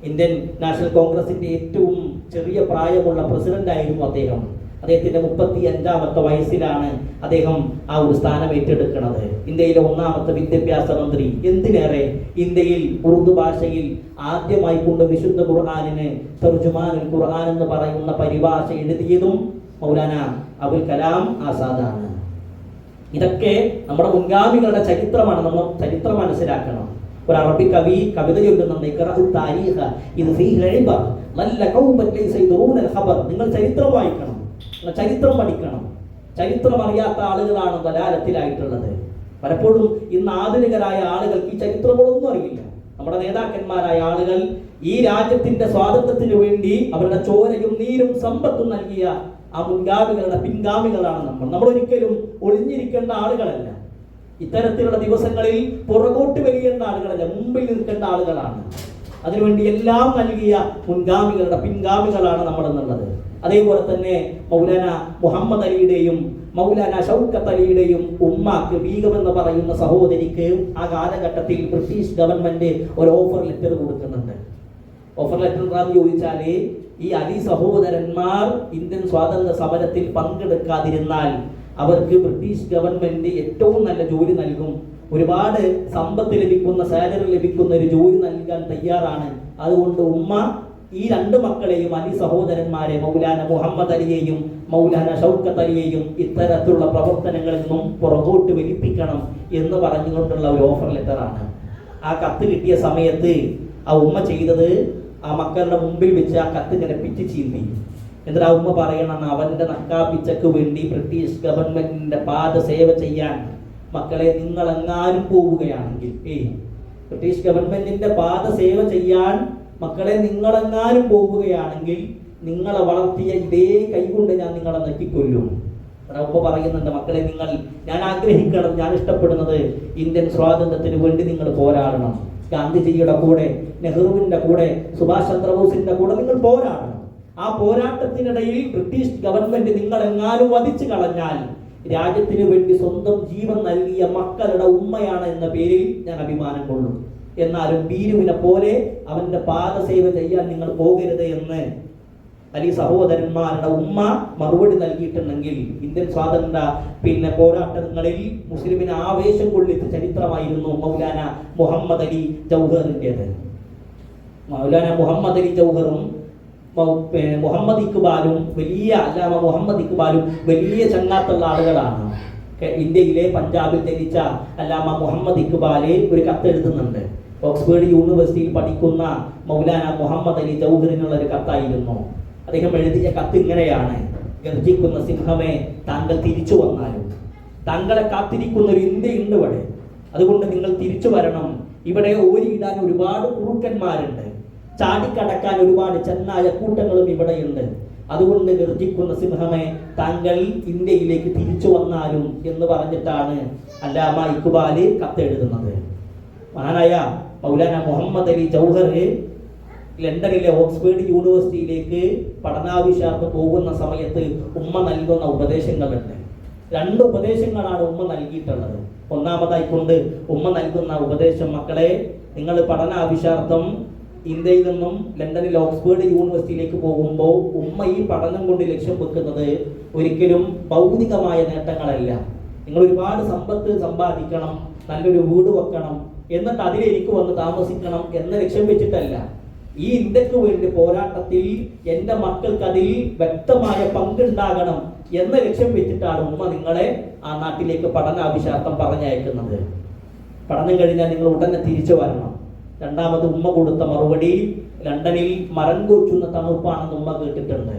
ഇന്ത്യൻ നാഷണൽ കോൺഗ്രസിന്റെ ഏറ്റവും ചെറിയ പ്രായമുള്ള പ്രസിഡന്റ് ആയിരുന്നു അദ്ദേഹം. അദ്ദേഹത്തിന്റെ 35ാമത്തെ വയസ്സിലാണ് അദ്ദേഹം ആ ഒരു സ്ഥാനം ഏറ്റെടുക്കുന്നത്. ഇന്ത്യയിലെ 1ാമത്തെ വിദ്യാഭ്യാസ മന്ത്രി. എന്തിനേറെ ഇന്ത്യയിൽ ഉറുദു ഭാഷയിൽ ആദ്യമായി കൊണ്ട് വിശുദ്ധ ഖുർആനിന് തർജുമാനുൽ ഖുർആൻ എന്ന് പറയുന്ന പരിഭാഷ എഴുതിയതും മൗലാന അബുൽ കലാം ആസാദാണ്. ഇതൊക്കെ നമ്മുടെ മുൻഗാമികളുടെ ചരിത്രമാണ്. നമ്മൾ ചരിത്രം മനസ്സിലാക്കണം. ഒരു അറബി കവി കവിത ചൊല്ലുന്നുണ്ട്, നിങ്ങൾ ചരിത്രം വായിക്കണം, ചരിത്രം പഠിക്കണം. ചരിത്രം അറിയാത്ത ആളുകളാണ് ദലാലത്തിലായിട്ടുള്ളത്. പലപ്പോഴും ഇന്ന് ആധുനികരായ ആളുകൾക്ക് ഈ ചരിത്രങ്ങളൊന്നും അറിയില്ല. നമ്മുടെ നേതാക്കന്മാരായ ആളുകൾ ഈ രാജ്യത്തിന്റെ സ്വാതന്ത്ര്യത്തിന് വേണ്ടി അവരുടെ ചോരയും നീരും സമ്പത്തും നൽകിയ ആ മുൻഗാമികളുടെ പിൻഗാമികളാണ് നമ്മൾ ഒരിക്കലും ഒളിഞ്ഞിരിക്കേണ്ട ആളുകളല്ല. ഇത്തരത്തിലുള്ള ദിവസങ്ങളിൽ പുറകോട്ട് വലിയേണ്ട ആളുകളല്ല, മുമ്പിൽ നിൽക്കേണ്ട ആളുകളാണ്. അതിനുവേണ്ടി എല്ലാം നൽകിയ മുൻഗാമികളുടെ പിൻഗാമികളാണ് നമ്മളെന്നുള്ളത്. അതേപോലെ തന്നെ മൗലാന മുഹമ്മദ് അലിയുടെയും മൗലാന ഷൗക്കത്ത് അലിയുടെയും ഉമ്മാക്ക് ബീഗം എന്ന് പറയുന്ന സഹോദരിക്ക് ആ കാലഘട്ടത്തിൽ ബ്രിട്ടീഷ് ഗവൺമെന്റ് ഒരു ഓഫർ ലെറ്റർ കൊടുക്കുന്നുണ്ട്. ഓഫർ ലെറ്റർ എന്താണെന്ന് ചോദിച്ചാൽ, ഈ അലി സഹോദരന്മാർ ഇന്ത്യൻ സ്വാതന്ത്ര്യ സമരത്തിൽ പങ്കെടുക്കാതിരുന്നാൽ അവർക്ക് ബ്രിട്ടീഷ് ഗവൺമെന്റ് ഏറ്റവും നല്ല ജോലി നൽകും, ഒരുപാട് സമ്പത്ത് ലഭിക്കുന്ന, സാലറി ലഭിക്കുന്ന ഒരു ജോലി നൽകാൻ തയ്യാറാണ്. അതുകൊണ്ട് ഉമ്മ ഈ 2 മക്കളെയും, അലി സഹോദരന്മാരെ, മൗലാന മുഹമ്മദ് അലിയെയും മൗലാന ഷൗക്കത്ത് അലിയെയും ഇത്തരത്തിലുള്ള പ്രവർത്തനങ്ങളിൽ നിന്നും പുറകോട്ട് വലിപ്പിക്കണം എന്ന് പറഞ്ഞുകൊണ്ടുള്ള ഒരു ഓഫർ ലെറ്ററാണ്. ആ കത്ത് കിട്ടിയ സമയത്ത് ആ ഉമ്മ ചെയ്തത്, ആ മക്കളുടെ മുമ്പിൽ വെച്ച് ആ കത്ത് ഇങ്ങനെ പിച്ച് ചീന്തി. എന്നിട്ട് ആ ഉമ്മ പറയണം, അവന്റെ നക്കാപ്പിച്ചക്ക് വേണ്ടി ബ്രിട്ടീഷ് ഗവൺമെന്റിന്റെ പാദസേവ ചെയ്യാൻ മക്കളെ നിങ്ങൾ എങ്ങാനും പോവുകയാണെങ്കിൽ, ബ്രിട്ടീഷ് ഗവൺമെന്റിന്റെ പാദസേവ ചെയ്യാൻ മക്കളെ നിങ്ങളെങ്ങാനും പോവുകയാണെങ്കിൽ നിങ്ങളെ വളർത്തിയ ഇതേ കൈകൊണ്ട് ഞാൻ നിങ്ങളെ നെറ്റിക്കൊല്ലും. ഉപ്പ പറയുന്നുണ്ട്, മക്കളെ ഞാൻ ആഗ്രഹിക്കണം, ഞാൻ ഇഷ്ടപ്പെടുന്നത് ഇന്ത്യൻ സ്വാതന്ത്ര്യത്തിന് വേണ്ടി നിങ്ങൾ പോരാടണം. ഗാന്ധിജിയുടെ കൂടെ, നെഹ്റുവിന്റെ കൂടെ, സുഭാഷ് ചന്ദ്രബോസിന്റെ കൂടെ നിങ്ങൾ പോരാടണം. ആ പോരാട്ടത്തിനിടയിൽ ബ്രിട്ടീഷ് ഗവൺമെന്റ് നിങ്ങളെങ്ങാനും വധിച്ചു കളഞ്ഞാൽ രാജ്യത്തിന് വേണ്ടി സ്വന്തം ജീവൻ നൽകിയ മക്കളുടെ ഉമ്മയാണ് എന്ന പേരിൽ ഞാൻ അഭിമാനം കൊള്ളും. എന്നാലും ഭീരുവിനെ പോലെ അവന്റെ പാദസേവ ചെയ്യാൻ നിങ്ങൾ പോകരുത് എന്ന് അലി സഹോദരന്മാരുടെ ഉമ്മ മറുപടി നൽകിയിട്ടുണ്ടെങ്കിൽ ഇന്ത്യൻ സ്വാതന്ത്ര്യ പോരാട്ടങ്ങളിൽ മുസ്ലിമിനെ ആവേശം കൊള്ളിച്ച ചരിത്രമായിരുന്നു മൗലാന മുഹമ്മദ് അലി ജൗഹറിൻ്റെത്. മൗലാന മുഹമ്മദ് അലി ജൗഹറും മുഹമ്മദ് ഇക്ബാലും അല്ലാമ മുഹമ്മദ് ഇക്ബാലും വലിയ ചങ്ങാത്തുള്ള ആളുകളാണ്. ഇന്ത്യയിലെ പഞ്ചാബിൽ ജനിച്ച അല്ലാമ മുഹമ്മദ് ഇക്ബാല് ഒരു കത്ത് എഴുതുന്നുണ്ട്. ഓക്സ്ഫോർഡ് യൂണിവേഴ്സിറ്റിയിൽ പഠിക്കുന്ന മൗലാന മുഹമ്മദ് അലി ജൗഹറിനുള്ള ഒരു കത്തായിരുന്നു. അദ്ദേഹം എഴുതിയ കത്ത് ഇങ്ങനെയാണ്: ഗർജിക്കുന്ന സിംഹമേ, താങ്കൾ തിരിച്ചു വന്നാലും താങ്കളെ കാത്തിരിക്കുന്ന ഒരു ഇന്ത്യയുണ്ട് ഇവിടെ. അതുകൊണ്ട് നിങ്ങൾ തിരിച്ചു വരണം. ഇവിടെ ഓരിയിടാൻ ഒരുപാട് കുറുക്കന്മാരുണ്ട്, ചാടിക്കടക്കാൻ ഒരുപാട് ചെന്നായ കൂട്ടങ്ങളും ഇവിടെയുണ്ട്. അതുകൊണ്ട് ഗർജിക്കുന്ന സിംഹമേ, താങ്കൾ ഇന്ത്യയിലേക്ക് തിരിച്ചു വന്നാലും എന്ന് പറഞ്ഞിട്ടാണ് അല്ലാമ ഇക്ബാല് കത്തെഴുതുന്നത്. മഹാനായ മൗലാന മുഹമ്മദ് അലി ജൗഹർ ലണ്ടനിലെ ഓക്സ്ഫോർഡ് യൂണിവേഴ്സിറ്റിയിലേക്ക് പഠനാവശ്യാർത്ഥം പോകുന്ന സമയത്ത് ഉമ്മ നൽകുന്ന ഉപദേശങ്ങളുണ്ട്. 2 ഉപദേശങ്ങളാണ് ഉമ്മ നൽകിയിട്ടുള്ളത്. ഒന്നാമതായിക്കൊണ്ട് ഉമ്മ നൽകുന്ന ഉപദേശം, മക്കളെ, നിങ്ങൾ പഠനാവശ്യാർത്ഥം ഇന്ത്യയിൽ നിന്നും ലണ്ടനിൽ ഓക്സ്ഫോർഡ് യൂണിവേഴ്സിറ്റിയിലേക്ക് പോകുമ്പോൾ ഉമ്മ ഈ പഠനം കൊണ്ട് ലക്ഷ്യം വെക്കുന്നത് ഒരിക്കലും ഭൗതികമായ നേട്ടങ്ങളല്ല. നിങ്ങൾ ഒരുപാട് സമ്പത്ത് സമ്പാദിക്കണം, നല്ലൊരു വീട് വെക്കണം, എന്നിട്ട് അതിലേക്ക് വന്ന് താമസിക്കണം എന്ന ലക്ഷ്യം വെച്ചിട്ടല്ല. ഈ ഇന്ത്യക്ക് വേണ്ടി പോരാട്ടത്തിൽ എൻ്റെ മക്കൾക്ക് അതിൽ വ്യക്തമായ പങ്കുണ്ടാകണം എന്ന ലക്ഷ്യം വെച്ചിട്ടാണ് ഉമ്മ നിങ്ങളെ ആ നാട്ടിലേക്ക് പഠനാവശ്യാർത്ഥം പറഞ്ഞയക്കുന്നത്. പഠനം കഴിഞ്ഞാൽ നിങ്ങൾ ഉടനെ തിരിച്ചു വരണം. രണ്ടാമത് ഉമ്മ കൊടുത്ത മറുപടി, ലണ്ടനിൽ മരം കൊച്ചുന്ന തണുപ്പാണെന്ന് ഉമ്മ കേട്ടിട്ടുണ്ട്.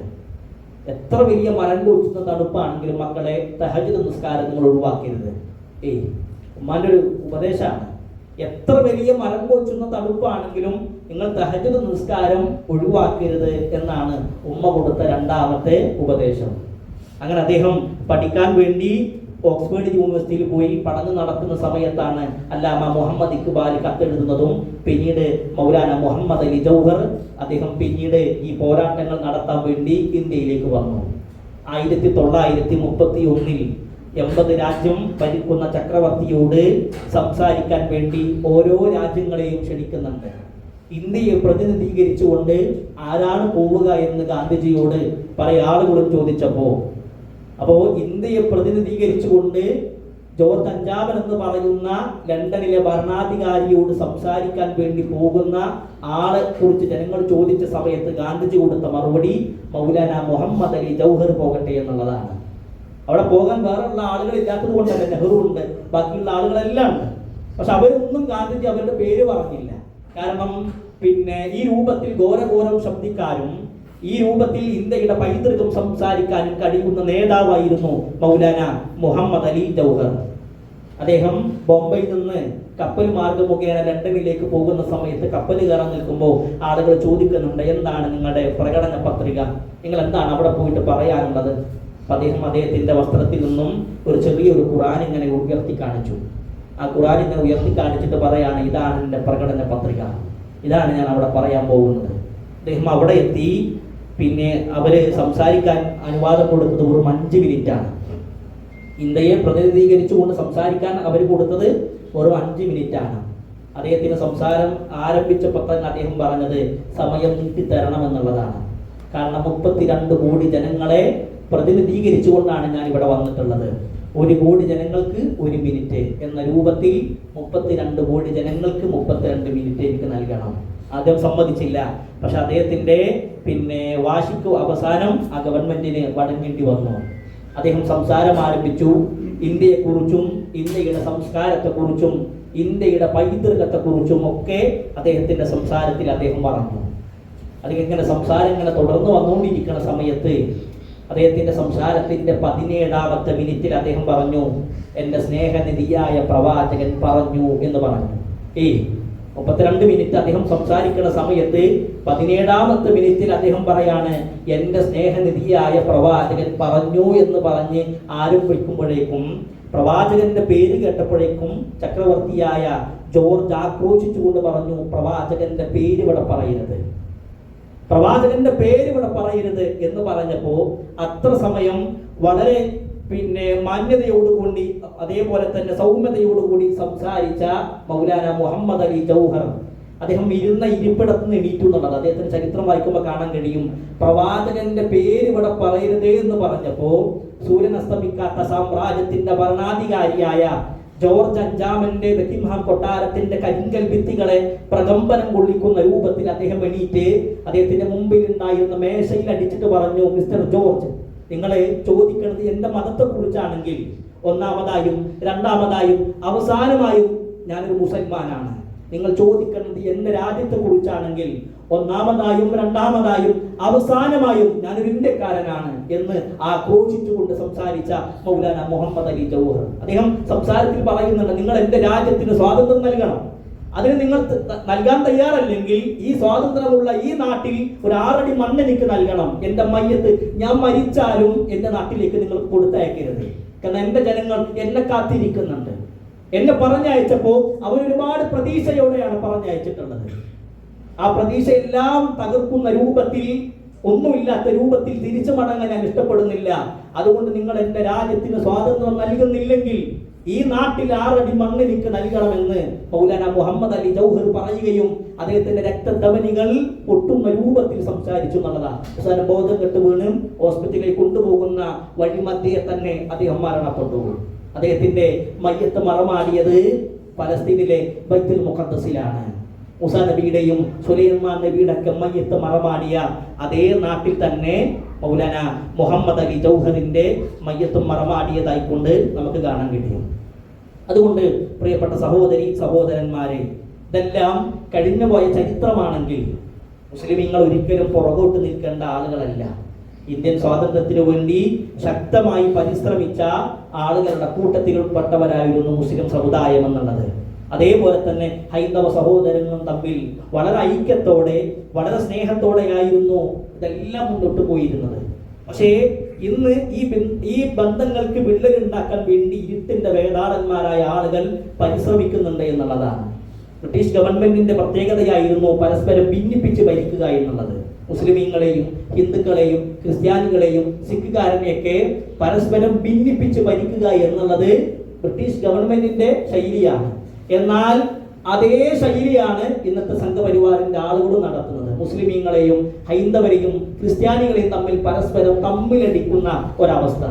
എത്ര വലിയ മരം കൊച്ചുന്ന തണുപ്പാണെങ്കിലും മക്കളെ തഹജ്ജുദ് നിസ്കാരം നിങ്ങൾ ഒഴിവാക്കരുത്. ഉമ്മാന്റെ ഒരു ഉപദേശമാണ്. എത്ര വലിയ മരം കൊച്ചുന്ന തണുപ്പാണെങ്കിലും നിങ്ങൾ തഹജ്ജുദ് നിസ്കാരം ഒഴിവാക്കരുത് എന്നാണ് ഉമ്മ കൊടുത്ത രണ്ടാമത്തെ ഉപദേശം. അങ്ങനെ അദ്ദേഹം പഠിക്കാൻ വേണ്ടി ഓക്സ്ഫോർഡ് യൂണിവേഴ്സിറ്റിയിൽ പോയി പഠനം നടത്തുന്ന സമയത്താണ് അല്ലാമ മുഹമ്മദ് ഇക്ബാൽ കത്തെഴുതുന്നതും പിന്നീട് മൗലാന മുഹമ്മദ് അലി ജൗഹർ അദ്ദേഹം പിന്നീട് ഈ പോരാട്ടങ്ങൾ നടത്താൻ വേണ്ടി ഇന്ത്യയിലേക്ക് വന്നു. 1931 80 രാജ്യം ഭരിക്കുന്ന ചക്രവർത്തിയോട് സംസാരിക്കാൻ വേണ്ടി ഓരോ രാജ്യങ്ങളെയും ക്ഷണിക്കുന്നുണ്ട്. ഇന്ത്യയെ പ്രതിനിധീകരിച്ചുകൊണ്ട് ആരാണ് പോവുക എന്ന് ഗാന്ധിജിയോട് പല ആളുകളും ചോദിച്ചപ്പോൾ, അപ്പോൾ ഇന്ത്യയെ പ്രതിനിധീകരിച്ചുകൊണ്ട് ജോർജ് അഞ്ചാമൻ എന്ന് പറയുന്ന ലണ്ടനിലെ ഭരണാധികാരിയോട് സംസാരിക്കാൻ വേണ്ടി പോകുന്ന ആളെ കുറിച്ച് ജനങ്ങൾ ചോദിച്ച സമയത്ത് ഗാന്ധിജി കൊടുത്ത മറുപടി മൗലാന മുഹമ്മദ് അലി ജൗഹർ പോകട്ടെ എന്നുള്ളതാണ്. അവിടെ പോകാൻ വേറെയുള്ള ആളുകൾ ഇല്ലാത്തത് കൊണ്ടല്ല, നെഹ്റു ഉണ്ട്, ബാക്കിയുള്ള ആളുകളെല്ലാം ഉണ്ട്. പക്ഷെ അവരൊന്നും ഗാന്ധിജി അവരുടെ പേര് പറഞ്ഞില്ല. കാരണം ഈ രൂപത്തിൽ ഘോരഘോരം ശബ്ദിക്കാനും ഈ രൂപത്തിൽ ഇന്ത്യയുടെ പൈതൃകം സംസാരിക്കാനും കഴിയുന്ന നേതാവായിരുന്നു മൗലാന മുഹമ്മദ് അലി ജൗഹർ. അദ്ദേഹം ബോംബെയിൽ നിന്ന് കപ്പൽ മാർഗം മുഖേന ലണ്ടനിലേക്ക് പോകുന്ന സമയത്ത് കപ്പൽ കയറാൻ നിൽക്കുമ്പോൾ ആളുകൾ ചോദിക്കുന്നുണ്ട്, എന്താണ് നിങ്ങളുടെ പ്രകടന പത്രിക, നിങ്ങൾ എന്താണ് അവിടെ പോയിട്ട് പറയാനുള്ളത്? അദ്ദേഹത്തിന്റെ വസ്ത്രത്തിൽ നിന്നും ഒരു ചെറിയൊരു ഖുർആൻ ഇങ്ങനെ ഉയർത്തി കാണിച്ചു. ആ ഖുർആൻ ഇങ്ങനെ ഉയർത്തി കാണിച്ചിട്ട് പറയാണ്, ഇതാണ് എൻ്റെ പ്രകടന പത്രിക, ഇതാണ് ഞാൻ അവിടെ പറയാൻ പോകുന്നത്. അദ്ദേഹം അവിടെ എത്തി. അവര് സംസാരിക്കാൻ അനുവാദം കൊടുത്തത് വെറും 5 മിനിറ്റാണ്. ഇന്ത്യയെ പ്രതിനിധീകരിച്ചുകൊണ്ട് സംസാരിക്കാൻ അവർ കൊടുത്തത് വെറും 5 മിനിറ്റാണ്. അദ്ദേഹത്തിന് സംസാരം ആരംഭിച്ചപ്പോൾ തന്നെ അദ്ദേഹം പറഞ്ഞത് സമയം നീട്ടിത്തരണം എന്നുള്ളതാണ്. കാരണം 32 കോടി ജനങ്ങളെ പ്രതിനിധീകരിച്ചുകൊണ്ടാണ് ഞാൻ ഇവിടെ വന്നിട്ടുള്ളത്. 1 കോടി ജനങ്ങൾക്ക് 1 മിനിറ്റ് എന്ന രൂപത്തിൽ 32 കോടി ജനങ്ങൾക്ക് 32 മിനിറ്റ് എനിക്ക് നൽകണം. ആദ്യം സമ്മതിച്ചില്ല. പക്ഷെ അദ്ദേഹത്തിന്റെ വാശിക്ക് അവസാനം ആ ഗവൺമെന്റിന് വഴങ്ങേണ്ടി വന്നു. അദ്ദേഹം സംസാരം ആരംഭിച്ചു. ഇന്ത്യയെക്കുറിച്ചും ഇന്ത്യയുടെ സംസ്കാരത്തെക്കുറിച്ചും ഇന്ത്യയുടെ പൈതൃകത്തെക്കുറിച്ചും ഒക്കെ അദ്ദേഹത്തിന്റെ സംസാരത്തിൽ അദ്ദേഹം പറഞ്ഞു. അതിങ്ങനെ സംസാരം ഇങ്ങനെ തുടർന്ന് വന്നുകൊണ്ടിരിക്കുന്ന സമയത്ത് അദ്ദേഹത്തിന്റെ സംസാരത്തിന്റെ 17ാമത്തെ മിനിറ്റിൽ അദ്ദേഹം പറഞ്ഞു, എൻ്റെ സ്നേഹനിധിയായ പ്രവാചകൻ പറഞ്ഞു എന്ന് പറഞ്ഞു. 32 മിനിറ്റ് അദ്ദേഹം സംസാരിക്കുന്ന സമയത്ത് 17ാമത്തെ മിനിറ്റിൽ അദ്ദേഹം പറയാണ്, എൻ്റെ സ്നേഹനിധിയായ പ്രവാചകൻ പറഞ്ഞു എന്ന് പറഞ്ഞ് ആരംഭിക്കുമ്പോഴേക്കും, പ്രവാചകന്റെ പേര് കേട്ടപ്പോഴേക്കും ചക്രവർത്തിയായ ജോർജ് ആക്രോശിച്ചുകൊണ്ട് പറഞ്ഞു, പ്രവാചകന്റെ പേര് ഇവിടെ പറയരുത്, പ്രവാചകന്റെ പേര് ഇവിടെ പറയരുത് എന്ന് പറഞ്ഞപ്പോ അത്ര സമയം വളരെ മാന്യതയോടുകൂടി അതേപോലെ തന്നെ സൗമ്യതയോടുകൂടി സംസാരിച്ച മൗലാന മുഹമ്മദ് അലി ജൗഹർ അദ്ദേഹം ഇരുന്ന ഇരിപ്പിടത്ത് നിന്ന് എണീറ്റു എന്നുള്ളത് അദ്ദേഹത്തിന്റെ ചരിത്രം വായിക്കുമ്പോൾ കാണാൻ കഴിയും. പ്രവാചകന്റെ പേര് ഇവിടെ പറയരുതേ എന്ന് പറഞ്ഞപ്പോ സൂര്യൻ അസ്തമിക്കാത്ത സാമ്രാജ്യത്തിന്റെ ഭരണാധികാരിയായ ജോർജ് അഞ്ചാമന്റെ ബക്കിംഹാം കൊട്ടാരത്തിന്റെ കരിങ്കൽ ഭിത്തികളെ പ്രകമ്പനം കൊള്ളിക്കുന്ന രൂപത്തിൽ അദ്ദേഹം എണീറ്റ് അദ്ദേഹത്തിന്റെ മുമ്പിൽ ഉണ്ടായിരുന്ന മേശയിൽ അടിച്ചിട്ട് പറഞ്ഞു, മിസ്റ്റർ ജോർജ്, നിങ്ങളെ ചോദിക്കുന്നത് എന്റെ മതത്തെ കുറിച്ചാണെങ്കിൽ ഒന്നാമതായും രണ്ടാമതായും അവസാനമായും ഞാനൊരു മുസൽമാനാണ്. നിങ്ങൾ ചോദിക്കുന്നത് എന്റെ രാജ്യത്തെ കുറിച്ചാണെങ്കിൽ ഒന്നാമതായും രണ്ടാമതായും അവസാനമായും ഞാനൊരു ഇന്ത്യക്കാരനാണ് എന്ന് ആക്രോശിച്ചുകൊണ്ട് സംസാരിച്ച മൗലാന മുഹമ്മദ് അലി ജൗഹർ അദ്ദേഹം സംസാരത്തിൽ പറയുന്നുണ്ട്, നിങ്ങൾ എന്റെ രാജ്യത്തിന് സ്വാതന്ത്ര്യം നൽകണം. അതിന് നിങ്ങൾ നൽകാൻ തയ്യാറല്ലെങ്കിൽ ഈ സ്വാതന്ത്ര്യമുള്ള ഈ നാട്ടിൽ ഒരു 6 അടി മണ്ണ് എനിക്ക് നൽകണം. എന്റെ മയ്യത്ത് ഞാൻ മരിച്ചാലും എന്റെ നാട്ടിലേക്ക് നിങ്ങൾ കൊടുത്തയക്കരുത്. കാരണം എന്റെ ജനങ്ങൾ എന്നെ കാത്തിരിക്കുന്നുണ്ട്. എന്നെ പറഞ്ഞയച്ചപ്പോ അവരൊരുപാട് പ്രതീക്ഷയോടെയാണ് പറഞ്ഞയച്ചിട്ടുള്ളത്. ആ പ്രതീക്ഷയെല്ലാം തകർക്കുന്ന രൂപത്തിൽ, ഒന്നുമില്ലാത്ത രൂപത്തിൽ തിരിച്ചു മടങ്ങാൻ ഞാൻ ഇഷ്ടപ്പെടുന്നില്ല. അതുകൊണ്ട് നിങ്ങൾ എന്റെ രാജ്യത്തിന് സ്വാതന്ത്ര്യം നൽകുന്നില്ലെങ്കിൽ ഈ നാട്ടിൽ 6 അടി മണ്ണ് എനിക്ക് നൽകണമെന്ന് മൗലാന മുഹമ്മദ് അലി ജൗഹർ പറയുകയും അദ്ദേഹത്തിന്റെ രക്തധമനികൾ പൊട്ടുന്ന രൂപത്തിൽ സംസാരിച്ചു എന്നുള്ളതാണ്. അവസാനം ബോധം കെട്ട് വീണ് ഹോസ്പിറ്റലിലേക്ക് കൊണ്ടുപോകുന്ന വഴിമധ്യേ തന്നെ അദ്ദേഹം മരണപ്പെട്ടു. അദ്ദേഹത്തിന്റെ മയ്യത്ത് മറമാടിയത് പലസ്തീനിലെ ബൈത്തുൽ മുഖദ്ദസിലാണ്. മൂസാ നബിയുടെയും സുലൈമാൻ നബിയുടെ ഒക്കെ മയ്യത്ത് മറമാടിയ അതേ നാട്ടിൽ തന്നെ മൗലാന മുഹമ്മദ് അലി ജൗഹറിന്റെ മയ്യത്തും മറമാടിയതായിക്കൊണ്ട് നമുക്ക് കാണാൻ കഴിയും. അതുകൊണ്ട് പ്രിയപ്പെട്ട സഹോദരി സഹോദരന്മാരെ, ഇതെല്ലാം കഴിഞ്ഞുപോയ ചരിത്രമാണെങ്കിൽ മുസ്ലിമീങ്ങൾ ഒരിക്കലും പുറകോട്ട് നിൽക്കേണ്ട ആളുകളല്ല. ഇന്ത്യൻ സ്വാതന്ത്ര്യത്തിനു വേണ്ടി ശക്തമായി പരിശ്രമിച്ച ആളുകളുടെ കൂട്ടത്തിൽ ഉൾപ്പെട്ടവരായിരുന്നു മുസ്ലിം സമുദായം എന്നുള്ളത്. അതേപോലെ തന്നെ ഹൈന്ദവ സഹോദരങ്ങളും തമ്മിൽ വളരെ ഐക്യത്തോടെ വളരെ സ്നേഹത്തോടെയായിരുന്നു ഇതെല്ലാം മുന്നോട്ട് പോയിരുന്നത്. പക്ഷേ ഇന്ന് ഈ ബന്ധങ്ങൾക്ക് വിള്ളലുണ്ടാക്കാൻ വേണ്ടി ഇരുട്ടിന്റെ വേദാളന്മാരായ ആളുകൾ പരിശ്രമിക്കുന്നുണ്ട് എന്നുള്ളതാണ്. ബ്രിട്ടീഷ് ഗവൺമെന്റിന്റെ പ്രത്യേകതയായിരുന്നു പരസ്പരം ഭിന്നിപ്പിച്ച് ഭരിക്കുക എന്നുള്ളത്. മുസ്ലിമീങ്ങളെയും ഹിന്ദുക്കളെയും ക്രിസ്ത്യാനികളെയും സിഖുകാരനെയൊക്കെ പരസ്പരം ഭിന്നിപ്പിച്ച് ഭരിക്കുക എന്നുള്ളത് ബ്രിട്ടീഷ് ഗവൺമെന്റിന്റെ ശൈലിയാണ്. എന്നാൽ അതേ ശൈലിയാണ് ഇന്നത്തെ സംഘപരിവാറിന്റെ ആളുകളും നടത്തുന്നത്. മുസ്ലിമീങ്ങളെയും ഹൈന്ദവരെയും ക്രിസ്ത്യാനികളെയും തമ്മിൽ പരസ്പരം തമ്മിലടിക്കുന്ന ഒരവസ്ഥ.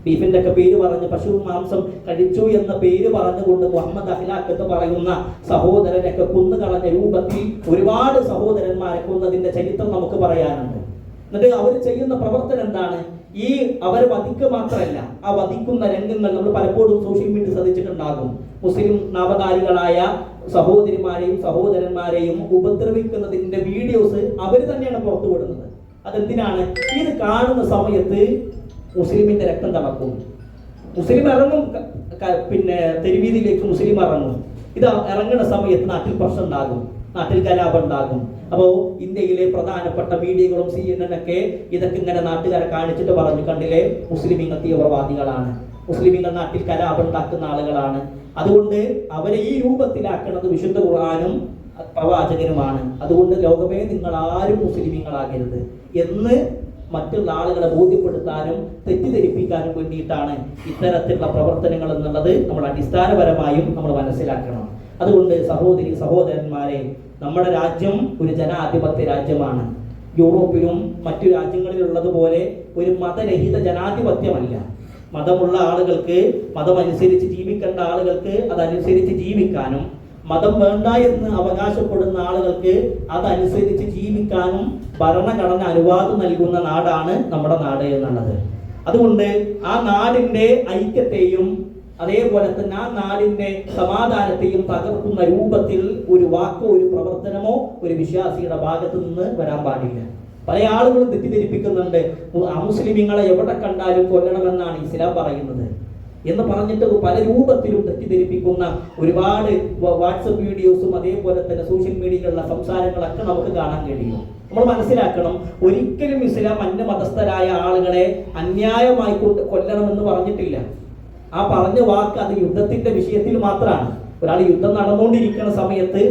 ബീഫിന്റെ ഒക്കെ പേര് പറഞ്ഞ് പശു മാംസം കഴിച്ചു എന്ന പേര് പറഞ്ഞുകൊണ്ട് മുഹമ്മദ് അഖ്ലാഖ് എന്ന് പറയുന്ന സഹോദരനൊക്കെ കൊന്നുകളഞ്ഞ രൂപത്തിൽ ഒരുപാട് സഹോദരന്മാരെ കൊന്നതിന്റെ ചരിത്രം നമുക്ക് പറയാനുണ്ട്. എന്നിട്ട് അവർ ചെയ്യുന്ന പ്രവർത്തനം എന്താണ്? ഈ അവർ വധിക്കുക മാത്രമല്ല, ആ വധിക്കുന്ന രംഗങ്ങൾ നമ്മൾ പലപ്പോഴും സോഷ്യൽ മീഡിയ ശ്രദ്ധിച്ചിട്ടുണ്ടാകും. മുസ്ലിം നവകാരികളായ സഹോദരിമാരെയും സഹോദരന്മാരെയും ഉപദ്രവിക്കുന്നതിന്റെ വീഡിയോസ് അവർ തന്നെയാണ് പുറത്തുവിടുന്നത്. അതെന്തിനാണ്? ഇത് കാണുന്ന സമയത്ത് മുസ്ലിമിന്റെ രക്തം തിളക്കും. മുസ്ലിം ഇറങ്ങും, തെരുവീതിയിലേക്ക് മുസ്ലിം ഇറങ്ങും. ഇത് ഇറങ്ങുന്ന സമയത്ത് നാട്ടിൽ പ്രശ്നം ഉണ്ടാകും, നാട്ടിൽ കലാപം ഉണ്ടാകും. അപ്പോൾ ഇന്ത്യയിലെ പ്രധാനപ്പെട്ട മീഡിയകളും CNN ഒക്കെ ഇതൊക്കെ ഇങ്ങനെ നാട്ടുകാരെ കാണിച്ചിട്ട് പറഞ്ഞു, കണ്ടില്ലേ, മുസ്ലിമീങ്ങൾ തീവ്രവാദികളാണ്, മുസ്ലിമീങ്ങൾ നാട്ടിൽ കലാപം ഉണ്ടാക്കുന്ന ആളുകളാണ്, അതുകൊണ്ട് അവരെ ഈ രൂപത്തിലാക്കുന്നത് വിശുദ്ധ ഖുർആനും പ്രവാചകനുമാണ്, അതുകൊണ്ട് ലോകമേ നിങ്ങൾ ആരും മുസ്ലിമീങ്ങളാകരുത് എന്ന് മറ്റുള്ള ആളുകളെ ബോധ്യപ്പെടുത്താനും തെറ്റിദ്ധരിപ്പിക്കാനും വേണ്ടിയിട്ടാണ് ഇത്തരത്തിലുള്ള പ്രവർത്തനങ്ങൾ എന്നുള്ളത് നമ്മൾ അടിസ്ഥാനപരമായും നമ്മൾ മനസ്സിലാക്കണം. അതുകൊണ്ട് സഹോദരി സഹോദരന്മാരെ, നമ്മുടെ രാജ്യം ഒരു ജനാധിപത്യ രാജ്യമാണ്. യൂറോപ്പിലും മറ്റു രാജ്യങ്ങളിലുള്ളതുപോലെ ഒരു മതരഹിത ജനാധിപത്യമല്ല. മതമുള്ള ആളുകൾക്ക് മതമനുസരിച്ച് ജീവിക്കേണ്ട ആളുകൾക്ക് അതനുസരിച്ച് ജീവിക്കാനും, മതം വേണ്ട എന്ന് അവകാശപ്പെടുന്ന ആളുകൾക്ക് അതനുസരിച്ച് ജീവിക്കാനും ഭരണഘടന അനുവാദം നൽകുന്ന നാടാണ് നമ്മുടെ നാട് എന്നുള്ളത്. അതുകൊണ്ട് ആ നാടിന്റെ ഐക്യത്തെയും അതേപോലെ തന്നെ ആ നാടിന്റെ സമാധാനത്തെയും തകർക്കുന്ന രൂപത്തിൽ ഒരു വാക്കോ ഒരു പ്രവർത്തനമോ ഒരു വിശ്വാസിയുടെ ഭാഗത്ത് നിന്ന് വരാൻ പാടില്ല. പല ആളുകളും തെറ്റിദ്ധരിപ്പിക്കുന്നുണ്ട്, അമുസ്ലിമീങ്ങളെ എവിടെ കണ്ടാലും കൊല്ലണമെന്നാണ് ഇസ്ലാം പറയുന്നത്. എന്ന് പറഞ്ഞിട്ട് പല രൂപത്തിലും തെറ്റിദ്ധരിപ്പിക്കുന്ന ഒരുപാട് വാട്സപ്പ് വീഡിയോസും അതേപോലെ തന്നെ സോഷ്യൽ മീഡിയയിലുള്ള സംസാരങ്ങളൊക്കെ നമുക്ക് കാണാൻ കഴിയും. നമ്മൾ മനസ്സിലാക്കണം, ഒരിക്കലും ഇസ്ലാം അന്യ മതസ്ഥരായ ആളുകളെ അന്യായമായി കൊണ്ട് കൊല്ലണമെന്ന് പറഞ്ഞിട്ടില്ല. ആ പറഞ്ഞ വാക്ക് അത് യുദ്ധത്തിന്റെ വിഷയത്തിൽ മാത്രമാണ്. ഒരാൾ യുദ്ധം നടന്നുകൊണ്ടിരിക്കുന്ന സമയത്ത്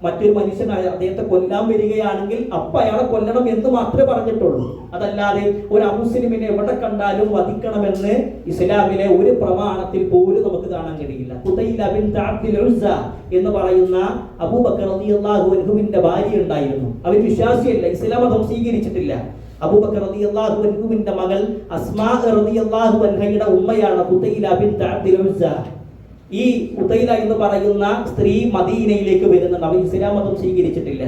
മറ്റൊരു മനുഷ്യനായ അദ്ദേഹത്തെ കൊല്ലാൻ വരികയാണെങ്കിൽ അപ്പൊ അയാളെ കൊല്ലണം എന്ന് മാത്രമേ പറഞ്ഞിട്ടുള്ളൂ. അതല്ലാതെ ഒരു അമുസ്ലിമിനെ എവിടെ കണ്ടാലും വധിക്കണമെന്ന് ഇസ്ലാമിലെ ഒരു പ്രമാണത്തിൽ പോലും നമുക്ക് കാണാൻ കഴിയില്ല. ഖുതൈല ബിൻത് അബ്ദുൽ ഉസ്സ എന്ന് പറയുന്ന അബൂബക്കർ റളിയല്ലാഹു അൻഹുവിന്റെ ഭാര്യ ഉണ്ടായിരുന്നു. അവർ വിശ്വാസിയല്ല, ഇസ്ലാം മതം സ്വീകരിച്ചിട്ടില്ല. അബൂബക്കർ റളിയല്ലാഹു അൻഹുവിന്റെ മകൾ അസ്മാ റളിയല്ലാഹു അൻഹയുടെ ഉമ്മയാണ് ഖുതൈല ബിൻത് അബ്ദുൽ ഉസ്സ. ഈ ഖുതൈല എന്ന് പറയുന്ന സ്ത്രീ മദീനയിലേക്ക് വരുന്നുണ്ട്. അവർ ഇസ്ലാം മതം സ്വീകരിച്ചിട്ടില്ല.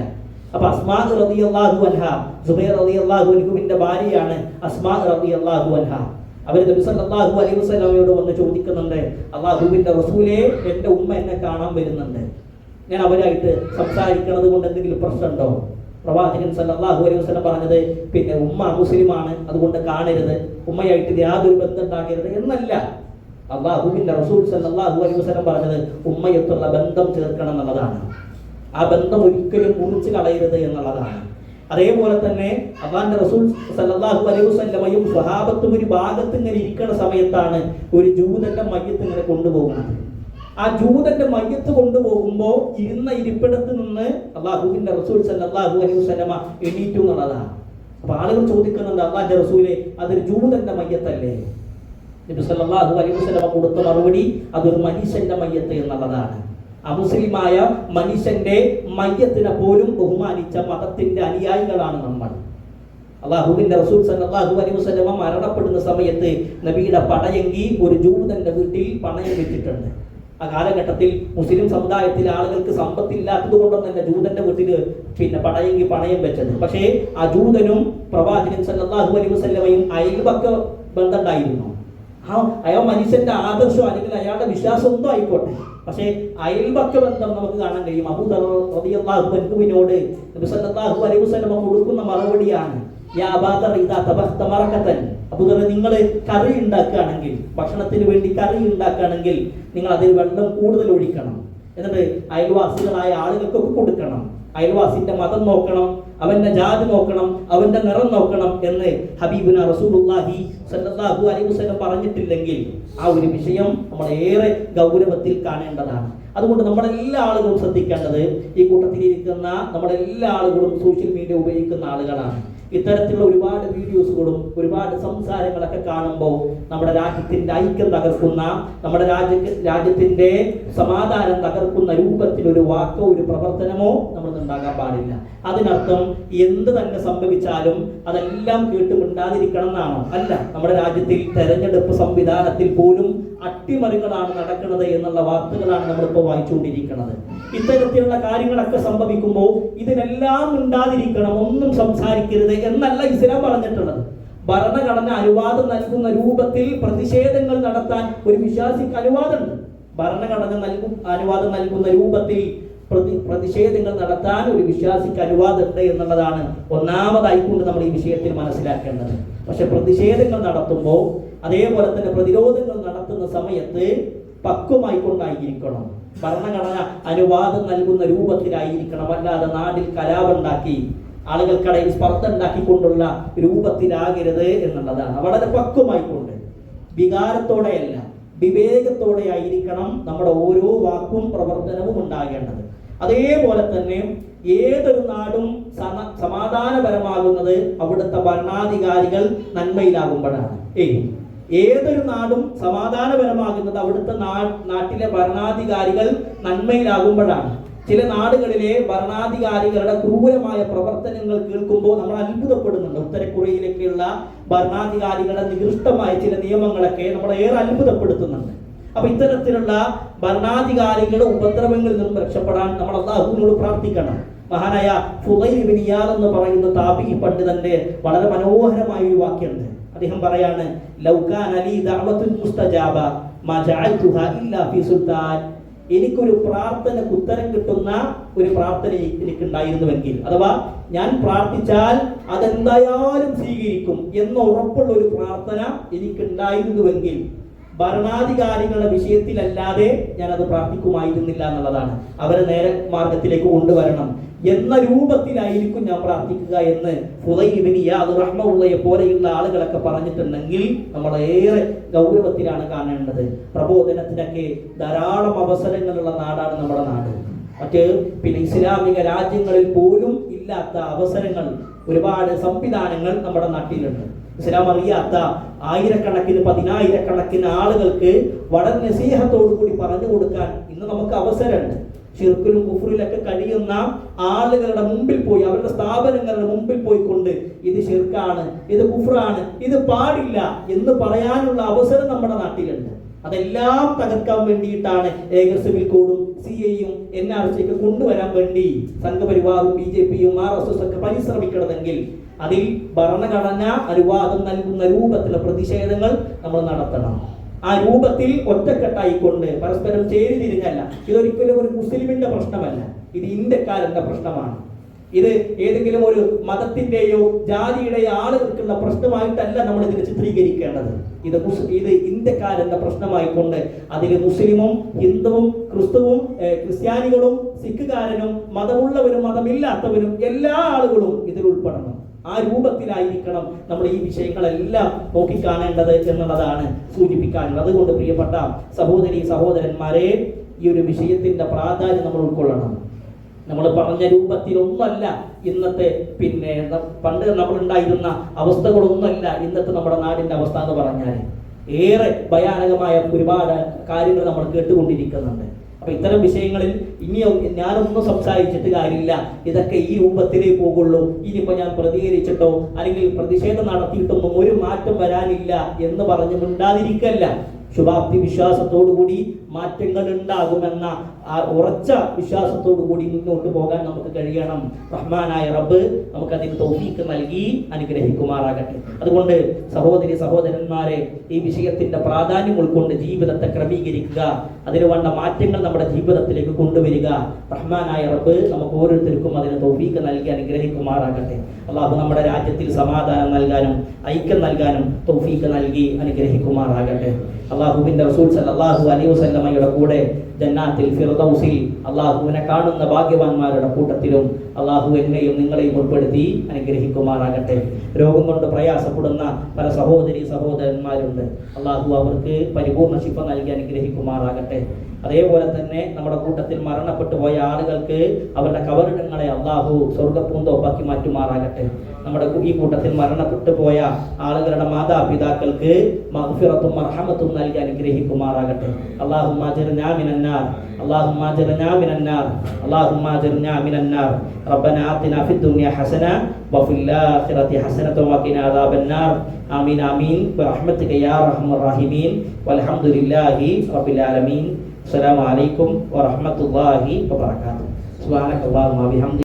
അപ്പൊ അസ്മാ റളിയല്ലാഹു അൻഹ, സുബൈർ റളിയല്ലാഹു അൻഹുവിന്റെ ഭാര്യയാണ് അസ്മാ റളിയല്ലാഹു അൻഹ. അവർ നബി സല്ലല്ലാഹു അലൈഹി വസല്ലമയോട് വന്ന് ചോദിക്കുന്നുണ്ട്, അല്ലാഹുവിന്റെ റസൂലേ, എന്റെ ഉമ്മ എന്നെ കാണാൻ വരുന്നുണ്ട്, ഞാൻ അവരായിട്ട് സംസാരിക്കുന്നത് കൊണ്ട് എന്തെങ്കിലും പ്രശ്നമുണ്ടോ? പ്രവാചകൻ സല്ലല്ലാഹു അലൈഹി വസല്ലം പറഞ്ഞത്, പിന്നെ ഉമ്മ മുസ്ലിമാണ്, അതുകൊണ്ട് കാണരുത്, ഉമ്മയായിട്ട് യാതൊരു ബന്ധം ഉണ്ടാക്കരുത് എന്നല്ല. അല്ലാഹുവിന്റെ റസൂൽ സല്ലല്ലാഹു അലൈഹി വസല്ലം പറഞ്ഞത് ഉമ്മയത്തുള്ള ബന്ധം ചേർക്കണം എന്നുള്ളതാണ്. ആ ബന്ധം ഒരിക്കലും മുറിച്ച് കളയരുത് എന്നുള്ളതാണ്. അതേപോലെ തന്നെ അല്ലാഹുവിന്റെ റസൂൽ സല്ലല്ലാഹു അലൈഹി വസല്ലമയും സ്വഹാബത്തും ഒരു ഭാഗത്ത് ഇങ്ങനെ ഇരിക്കുന്ന സമയത്താണ് ഒരു ജൂതന്റെ മയ്യത്ത് ഇങ്ങനെ കൊണ്ടുപോകുന്നത്. ആ ജൂതന്റെ മയ്യത്ത് കൊണ്ടുപോകുമ്പോൾ ഇരുന്ന ഇരിപ്പിടത്ത് നിന്ന് അല്ലാഹുവിന്റെ റസൂൽ സല്ലല്ലാഹു അലൈഹി വസല്ലമ എണീറ്റു എന്നുള്ളതാണ്. അപ്പൊ ആളുകൾ ചോദിക്കുന്നുണ്ട്, അല്ലാഹുവിന്റെ റസൂലെ, അതൊരു ജൂതന്റെ മയ്യത്തല്ലേ? നബി സല്ലല്ലാഹു അലൈഹി വസല്ലമ കൊടുത്ത മറുപടി, അതൊരു മനുഷ്യന്റെ മയ്യത്ത് എന്നുള്ളതാണ്. അമുസ്ലിമായ മനുഷ്യന്റെ മയ്യത്തിനെ പോലും ബഹുമാനിച്ച മതത്തിന്റെ അനുയായികളാണ് നമ്മൾ. അല്ലാഹുവിന്റെ റസൂൽ സല്ലല്ലാഹു അലൈഹി വസല്ലമ മരണപ്പെടുന്ന സമയത്ത് നബിയുടെ പടയങ്കി ഒരു ജൂതന്റെ വീട്ടിൽ പണയം വെച്ചിട്ടുണ്ട്. ആ കാലഘട്ടത്തിൽ മുസ്ലിം സമുദായത്തിലെ ആളുകൾക്ക് സമ്പത്തില്ലാത്തത് കൊണ്ടൊന്നല്ല ജൂതന്റെ വീട്ടിൽ പിന്നെ പടയങ്കി പണയം വെച്ചത്. പക്ഷേ ആ ജൂതനും പ്രവാചകൻ സല്ലല്ലാഹു അലൈഹി വസല്ലമയും അയൽപക്ക ബന്ധം ഉണ്ടായിരുന്നു. അയാൾ മനുഷ്യന്റെ ആദർശം അല്ലെങ്കിൽ അയാളുടെ വിശ്വാസം ഒന്നും ആയിക്കോട്ടെ, പക്ഷേ അയൽപക്ക ബന്ധം നമുക്ക് കാണാൻ കഴിയും. അബൂ ദർ റളിയല്ലാഹു അൻഹുവിനോട് നബി സല്ലല്ലാഹു അലൈഹി വസല്ലം കൊടുക്കുന്ന മറുപടിയാണ്, യാ അബാ ദർ ഇദാ തബഖ്ത മറഖതൻ, അബൂ ദർ, നിങ്ങൾ കറി ഉണ്ടാക്കുകയാണെങ്കിൽ, ഭക്ഷണത്തിന് വേണ്ടി കറി ഉണ്ടാക്കുകയാണെങ്കിൽ നിങ്ങൾ അതിൽ വെള്ളം കൂടുതൽ ഒഴിക്കണം, എന്നിട്ട് അയൽവാസികളായ ആളുകൾക്കൊക്കെ കൊടുക്കണം. അയൽവാസിന്റെ മതം നോക്കണം, അവന്റെ ജാതി നോക്കണം, അവന്റെ നിറം നോക്കണം എന്ന് ഹബീബുന റസൂലുള്ളാഹി സ്വല്ലല്ലാഹു അലൈഹി വസല്ലം പറഞ്ഞിട്ടില്ലെങ്കിൽ ആ ഒരു വിഷയം നമ്മൾ ഏറെ ഗൗരവത്തിൽ കാണേണ്ടതാണ്. അതുകൊണ്ട് നമ്മളെല്ലാ ആളുകളും ശ്രദ്ധിക്കേണ്ടത്, ഈ കൂട്ടത്തിലിരിക്കുന്ന നമ്മളെല്ലാ ആളുകളും സോഷ്യൽ മീഡിയ ഉപയോഗിക്കുന്ന ആളുകളാണ്. ഇത്തരത്തിലുള്ള ഒരുപാട് വീഡിയോസുകളും ഒരുപാട് സംസാരങ്ങളൊക്കെ കാണുമ്പോൾ നമ്മുടെ രാജ്യത്തിന്റെ ഐക്യം തകർക്കുന്ന, നമ്മുടെ രാജ്യത്തിന്റെ സമാധാനം തകർക്കുന്ന രൂപത്തിൽ ഒരു വാക്കോ ഒരു പ്രവർത്തനമോ നമ്മൾ ഉണ്ടാകാൻ പാടില്ല. അതിനർത്ഥം എന്ത് തന്നെ സംഭവിച്ചാലും അതെല്ലാം കേട്ടുമിണ്ടാതിരിക്കണം എന്നാണോ? അല്ല. നമ്മുടെ രാജ്യത്തിൽ തെരഞ്ഞെടുപ്പ് സംവിധാനത്തിൽ പോലും അട്ടിമറികളാണ് നടക്കുന്നത് എന്നുള്ള വാർത്തകളാണ് നമ്മളിപ്പോൾ വായിച്ചുകൊണ്ടിരിക്കുന്നത്. ഇത്തരത്തിലുള്ള കാര്യങ്ങളൊക്കെ സംഭവിക്കുമ്പോൾ ഇതിനെല്ലാം ഉണ്ടാതിരിക്കണം, ഒന്നും സംസാരിക്കരുത് എന്നല്ല ഇസ്ലാം പറഞ്ഞിട്ടുള്ളത്. ഭരണഘടന അനുവാദം നൽകുന്ന രൂപത്തിൽ പ്രതിഷേധങ്ങൾ നടത്താൻ ഒരു വിശ്വാസിക്ക് അനുവാദമുണ്ട്. ഭരണഘടന അനുവാദം നൽകുന്ന രൂപത്തിൽ പ്രതിഷേധങ്ങൾ നടത്താൻ ഒരു വിശ്വാസിക്ക് അനുവാദമുണ്ട് എന്നുള്ളതാണ് ഒന്നാമതായിക്കൊണ്ട് നമ്മൾ ഈ വിഷയത്തിൽ മനസ്സിലാക്കേണ്ടത്. പക്ഷെ പ്രതിഷേധങ്ങൾ നടത്തുമ്പോൾ, അതേപോലെ തന്നെ പ്രതിരോധങ്ങൾ നടത്തുന്ന സമയത്ത് പക്വമായിക്കൊണ്ടായിരിക്കണം. ഭരണഘടന അനുവാദം നൽകുന്ന രൂപത്തിലായിരിക്കണം. അല്ലാതെ നാട്ടിൽ കലാപുണ്ടാക്കി ആളുകൾക്കിടയിൽ സ്പർദ്ധ ഉണ്ടാക്കിക്കൊണ്ടുള്ള രൂപത്തിലാകരുത് എന്നുള്ളതാണ്. വളരെ പക്വമായിക്കൊണ്ട്, വികാരത്തോടെയല്ല വിവേകത്തോടെ ആയിരിക്കണം നമ്മുടെ ഓരോ വാക്കും പ്രവർത്തനവും ഉണ്ടാകേണ്ടത്. അതേപോലെ തന്നെ ഏതൊരു നാടും സമാധാനപരമാകുന്നത് അവിടുത്തെ ഭരണാധികാരികൾ നന്മയിലാകുമ്പോഴാണ്. ഏതൊരു നാടും സമാധാനപരമാകുന്നത് അവിടുത്തെ നാട്ടിലെ ഭരണാധികാരികൾ നന്മയിലാകുമ്പോഴാണ്. ചില നാടുകളിലെ ഭരണാധികാരികളുടെ ക്രൂരമായ പ്രവർത്തനങ്ങൾ കേൾക്കുമ്പോൾ നമ്മൾ അത്ഭുതപ്പെടുന്നുണ്ട്. ഉത്തര കൊറിയയിലേക്കുള്ള ഭരണാധികാരികളുടെ നികൃഷ്ടമായ ചില നിയമങ്ങളൊക്കെ നമ്മളെ ഏറെ അത്ഭുതപ്പെടുത്തുന്നുണ്ട്. അപ്പൊ ഇത്തരത്തിലുള്ള ഭരണാധികാരികളുടെ ഉപദ്രവങ്ങളിൽ നിന്നും രക്ഷപ്പെടാൻ നമ്മൾ അല്ലാഹുവിനോട് പ്രാർത്ഥിക്കണം. മഹാനായ ഫുളൈൽ ഇബ്നു ഇയാദ് എന്ന് പറയുന്ന താബിഈ പണ്ഡിതന്റെ വളരെ മനോഹരമായ ഒരു വാക്യമുണ്ട്. അദ്ദേഹം പറയാണ്, ലൗകാന ലീ ദഅവത്തുൻ മുസ്തജാബ മാ ജഅൽതുഹാ ഇല്ലാ ഫീ സുൽത്താൻ. എനിക്കൊരു പ്രാർത്ഥനയ്ക്ക് ഉത്തരം കിട്ടുന്ന ഒരു പ്രാർത്ഥന എനിക്കുണ്ടായിരുന്നുവെങ്കിൽ, അഥവാ ഞാൻ പ്രാർത്ഥിച്ചാൽ അതെന്തായാലും സ്വീകരിക്കും എന്ന് ഉറപ്പുള്ള ഒരു പ്രാർത്ഥന എനിക്കുണ്ടായിരുന്നുവെങ്കിൽ ഭരണാധികാരികളുടെ വിഷയത്തിലല്ലാതെ ഞാനത് പ്രാർത്ഥിക്കുമായിരുന്നില്ല എന്നുള്ളതാണ്. അവരെ നേരെ മാർഗത്തിലേക്ക് കൊണ്ടുവരണം എന്ന രൂപത്തിലായിരിക്കും ഞാൻ പ്രാർത്ഥിക്കുക എന്ന് ഫുദൈൽ ഇബ്നു ഇയാദ് റഹ്മത്തുള്ളാഹി പോലെയുള്ള ആളുകളൊക്കെ പറഞ്ഞിട്ടുണ്ടെങ്കിൽ നമ്മൾ ഏറെ ഗൗരവത്തിലാണ് കാണേണ്ടത്. പ്രബോധനത്തിനൊക്കെ ധാരാളം അവസരങ്ങളുള്ള നാടാണ് നമ്മുടെ നാട്. മറ്റ് ഇസ്ലാമിക രാജ്യങ്ങളിൽ പോലും ഇല്ലാത്ത അവസരങ്ങൾ, ഒരുപാട് സംവിധാനങ്ങൾ നമ്മുടെ നാട്ടിലുണ്ട്. ഇസ്ലാം അറിയാത്ത ആയിരക്കണക്കിന് പതിനായിരക്കണക്കിന് ആളുകൾക്ക് വളരെ നസീഹത്തോടു കൂടി പറഞ്ഞു കൊടുക്കാൻ ഇന്ന് നമുക്ക് അവസരമുണ്ട്. ഷിർക്കിലും കുഫ്റിലൊക്കെ കഴിയുന്ന ആളുകളുടെ മുമ്പിൽ പോയി, അവരുടെ സ്ഥാപനങ്ങളുടെ മുമ്പിൽ പോയിക്കൊണ്ട് ഇത് ഷിർക്കാണ്, ഇത് കുഫ്റാണ്, ഇത് പാടില്ല എന്ന് പറയാനുള്ള അവസരം നമ്മുടെ നാട്ടിലുണ്ട്. അതെല്ലാം തകർക്കാൻ വേണ്ടിയിട്ടാണ് ഏക സിവിൽ കോഡും CAയും NRC ഒക്കെ കൊണ്ടുവരാൻ വേണ്ടി സംഘപരിവാറും BJPയും RSS ഒക്കെ പരിശ്രമിക്കണമെങ്കിൽ അതിൽ ഭരണഘടന അനുവാദം നൽകുന്ന രൂപത്തിലുള്ള പ്രതിഷേധങ്ങൾ നമ്മൾ നടത്തണം. ആ രൂപത്തിൽ ഒറ്റക്കെട്ടായിക്കൊണ്ട് പരസ്പരം ചേരിതിരിഞ്ഞല്ല. ഇതൊരിക്കലും ഒരു മുസ്ലിമിന്റെ പ്രശ്നമല്ല, ഇത് ഇന്ത്യക്കാരന്റെ പ്രശ്നമാണ്. ഇത് ഏതെങ്കിലും ഒരു മതത്തിന്റെയോ ജാതിയുടെയോ ആളുകൾക്കുള്ള പ്രശ്നമായിട്ടല്ല നമ്മൾ ഇതിനെ ചിത്രീകരിക്കേണ്ടത്. ഇത് ഇന്ത്യക്കാരന്റെ പ്രശ്നമായിക്കൊണ്ട് അതിൽ മുസ്ലിമും ഹിന്ദുവും ക്രിസ്തുവും ക്രിസ്ത്യാനികളും സിഖുകാരനും മതമുള്ളവരും മതമില്ലാത്തവരും എല്ലാ ആളുകളും ഇതിൽ ഉൾപ്പെടണം. ആ രൂപത്തിലായിരിക്കണം നമ്മൾ ഈ വിഷയങ്ങളെല്ലാം നോക്കിക്കാണേണ്ടത് എന്നുള്ളതാണ് സൂചിപ്പിക്കാനുള്ളത്. അതുകൊണ്ട് പ്രിയപ്പെട്ട സഹോദരി സഹോദരന്മാരെ, ഈ ഒരു വിഷയത്തിന്റെ പ്രാധാന്യം നമ്മൾ ഉൾക്കൊള്ളണം. നമ്മൾ പറഞ്ഞ രൂപത്തിലൊന്നല്ല ഇന്നത്തെ പണ്ട് നമ്മളുണ്ടായിരുന്ന അവസ്ഥകളൊന്നുമല്ല ഇന്നത്തെ നമ്മുടെ നാടിന്റെ അവസ്ഥ എന്ന് പറഞ്ഞാൽ ഏറെ ഭയാനകമായ ഒരുപാട് കാര്യങ്ങൾ നമ്മൾ കേട്ടുകൊണ്ടിരിക്കുന്നുണ്ട്. അപ്പൊ ഇത്തരം വിഷയങ്ങളിൽ ഇനിയോ ഞാനൊന്നും സംസാരിച്ചിട്ട് കാര്യമില്ല. ഇതൊക്കെ ഈ രൂപത്തിലേ പോകുള്ളൂ. ഇനിയിപ്പോ ഞാൻ പ്രതികരിച്ചിട്ടോ അല്ലെങ്കിൽ പ്രതിഷേധം നടത്തിയിട്ടൊന്നും ഒരു മാറ്റം വരാനില്ല എന്ന് പറഞ്ഞു മിണ്ടാതിരിക്കല്ല. ശുഭാപ്തി വിശ്വാസത്തോടുകൂടി മാറ്റങ്ങൾ ഉണ്ടാകുമെന്ന ആ ഉറച്ച വിശ്വാസത്തോടു കൂടി മുന്നോട്ട് പോകാൻ നമുക്ക് കഴിയണം. റഹ്മാനായ റബ്ബ് നമുക്കതിന് തൗഫീഖ് നൽകി അനുഗ്രഹിക്കുമാറാകട്ടെ. അതുകൊണ്ട് സഹോദരി സഹോദരന്മാരെ, ഈ വിഷയത്തിന്റെ പ്രാധാന്യം ഉൾക്കൊണ്ട് ജീവിതത്തെ ക്രമീകരിക്കുക, അതിന് വേണ്ട മാറ്റങ്ങൾ നമ്മുടെ ജീവിതത്തിലേക്ക് കൊണ്ടുവരിക. റഹ്മാനായ റബ്ബ് നമുക്ക് ഓരോരുത്തർക്കും അതിന് തൗഫീഖ് നൽകി അനുഗ്രഹിക്കുമാറാകട്ടെ. അള്ളാഹു നമ്മുടെ രാജ്യത്തിൽ സമാധാനം നൽകാനും ഐക്യം നൽകാനും തൗഫീഖ് നൽകി അനുഗ്രഹിക്കുമാറാകട്ടെ. അള്ളാഹുവിന്റെ റസൂൽ സല്ലല്ലാഹു അലൈഹി വസല്ലമയുടെ കൂടെ ജന്നാത്തിൽ ഫിർദൗസിൽ അള്ളാഹുവിനെ കാണുന്ന ഭാഗ്യവാന്മാരുടെ കൂട്ടത്തിലും അള്ളാഹു എന്നെയും നിങ്ങളെയും ഉൾപ്പെടുത്തി അനുഗ്രഹിക്കുമാറാകട്ടെ. രോഗം കൊണ്ട് പ്രയാസപ്പെടുന്ന പല സഹോദരി സഹോദരന്മാരുണ്ട്. അള്ളാഹു അവർക്ക് പരിപൂർണ ശിഫ നൽകി അനുഗ്രഹിക്കുമാറാകട്ടെ. അതേപോലെ തന്നെ നമ്മുടെ കൂട്ടത്തിൽ മരണപ്പെട്ടു പോയ ആളുകൾക്ക് അവരുടെ കബറിടങ്ങളെ അള്ളാഹു സ്വർഗ്ഗപ്പൂന്തോപ്പാക്കി മാറ്റുമാറാകട്ടെ. നമ്മുടെ ഈ കൂട്ടത്തിൽ മരണപ്പെട്ടു പോയ ആളുകളുടെ മാതാപിതാക്കൾക്ക് മഗ്ഫിറത്തും മർഹമത്തും നൽകി അനുഗ്രഹിക്കുമാറാകട്ടെ. അല്ലാഹുമ്മ അജ്ർനാ മിനന്നാർ, അല്ലാഹുമ്മ അജ്ർനാ മിനന്നാർ, അല്ലാഹുമ്മ അജ്ർനാ മിനന്നാർ. റബ്ബനാ ആതിനാ ഫിദ്ദുനിയ ഹസന വഫിൽ ആഖിറതി ഹസനത വഖിനാ അദാബന്നാർ. ആമീൻ ആമീൻ ബിറഹ്മതിക യാ അർഹമർ റഹീമീൻ. വൽഹംദുലില്ലാഹി റബ്ബിൽ ആലമീൻ. അസ്സലാമു അലൈക്കും വറഹ്മത്തുള്ളാഹി വബറകാതുഹു. സുബ്ഹാനകല്ലാഹുമ്മ വബിഹംദിക.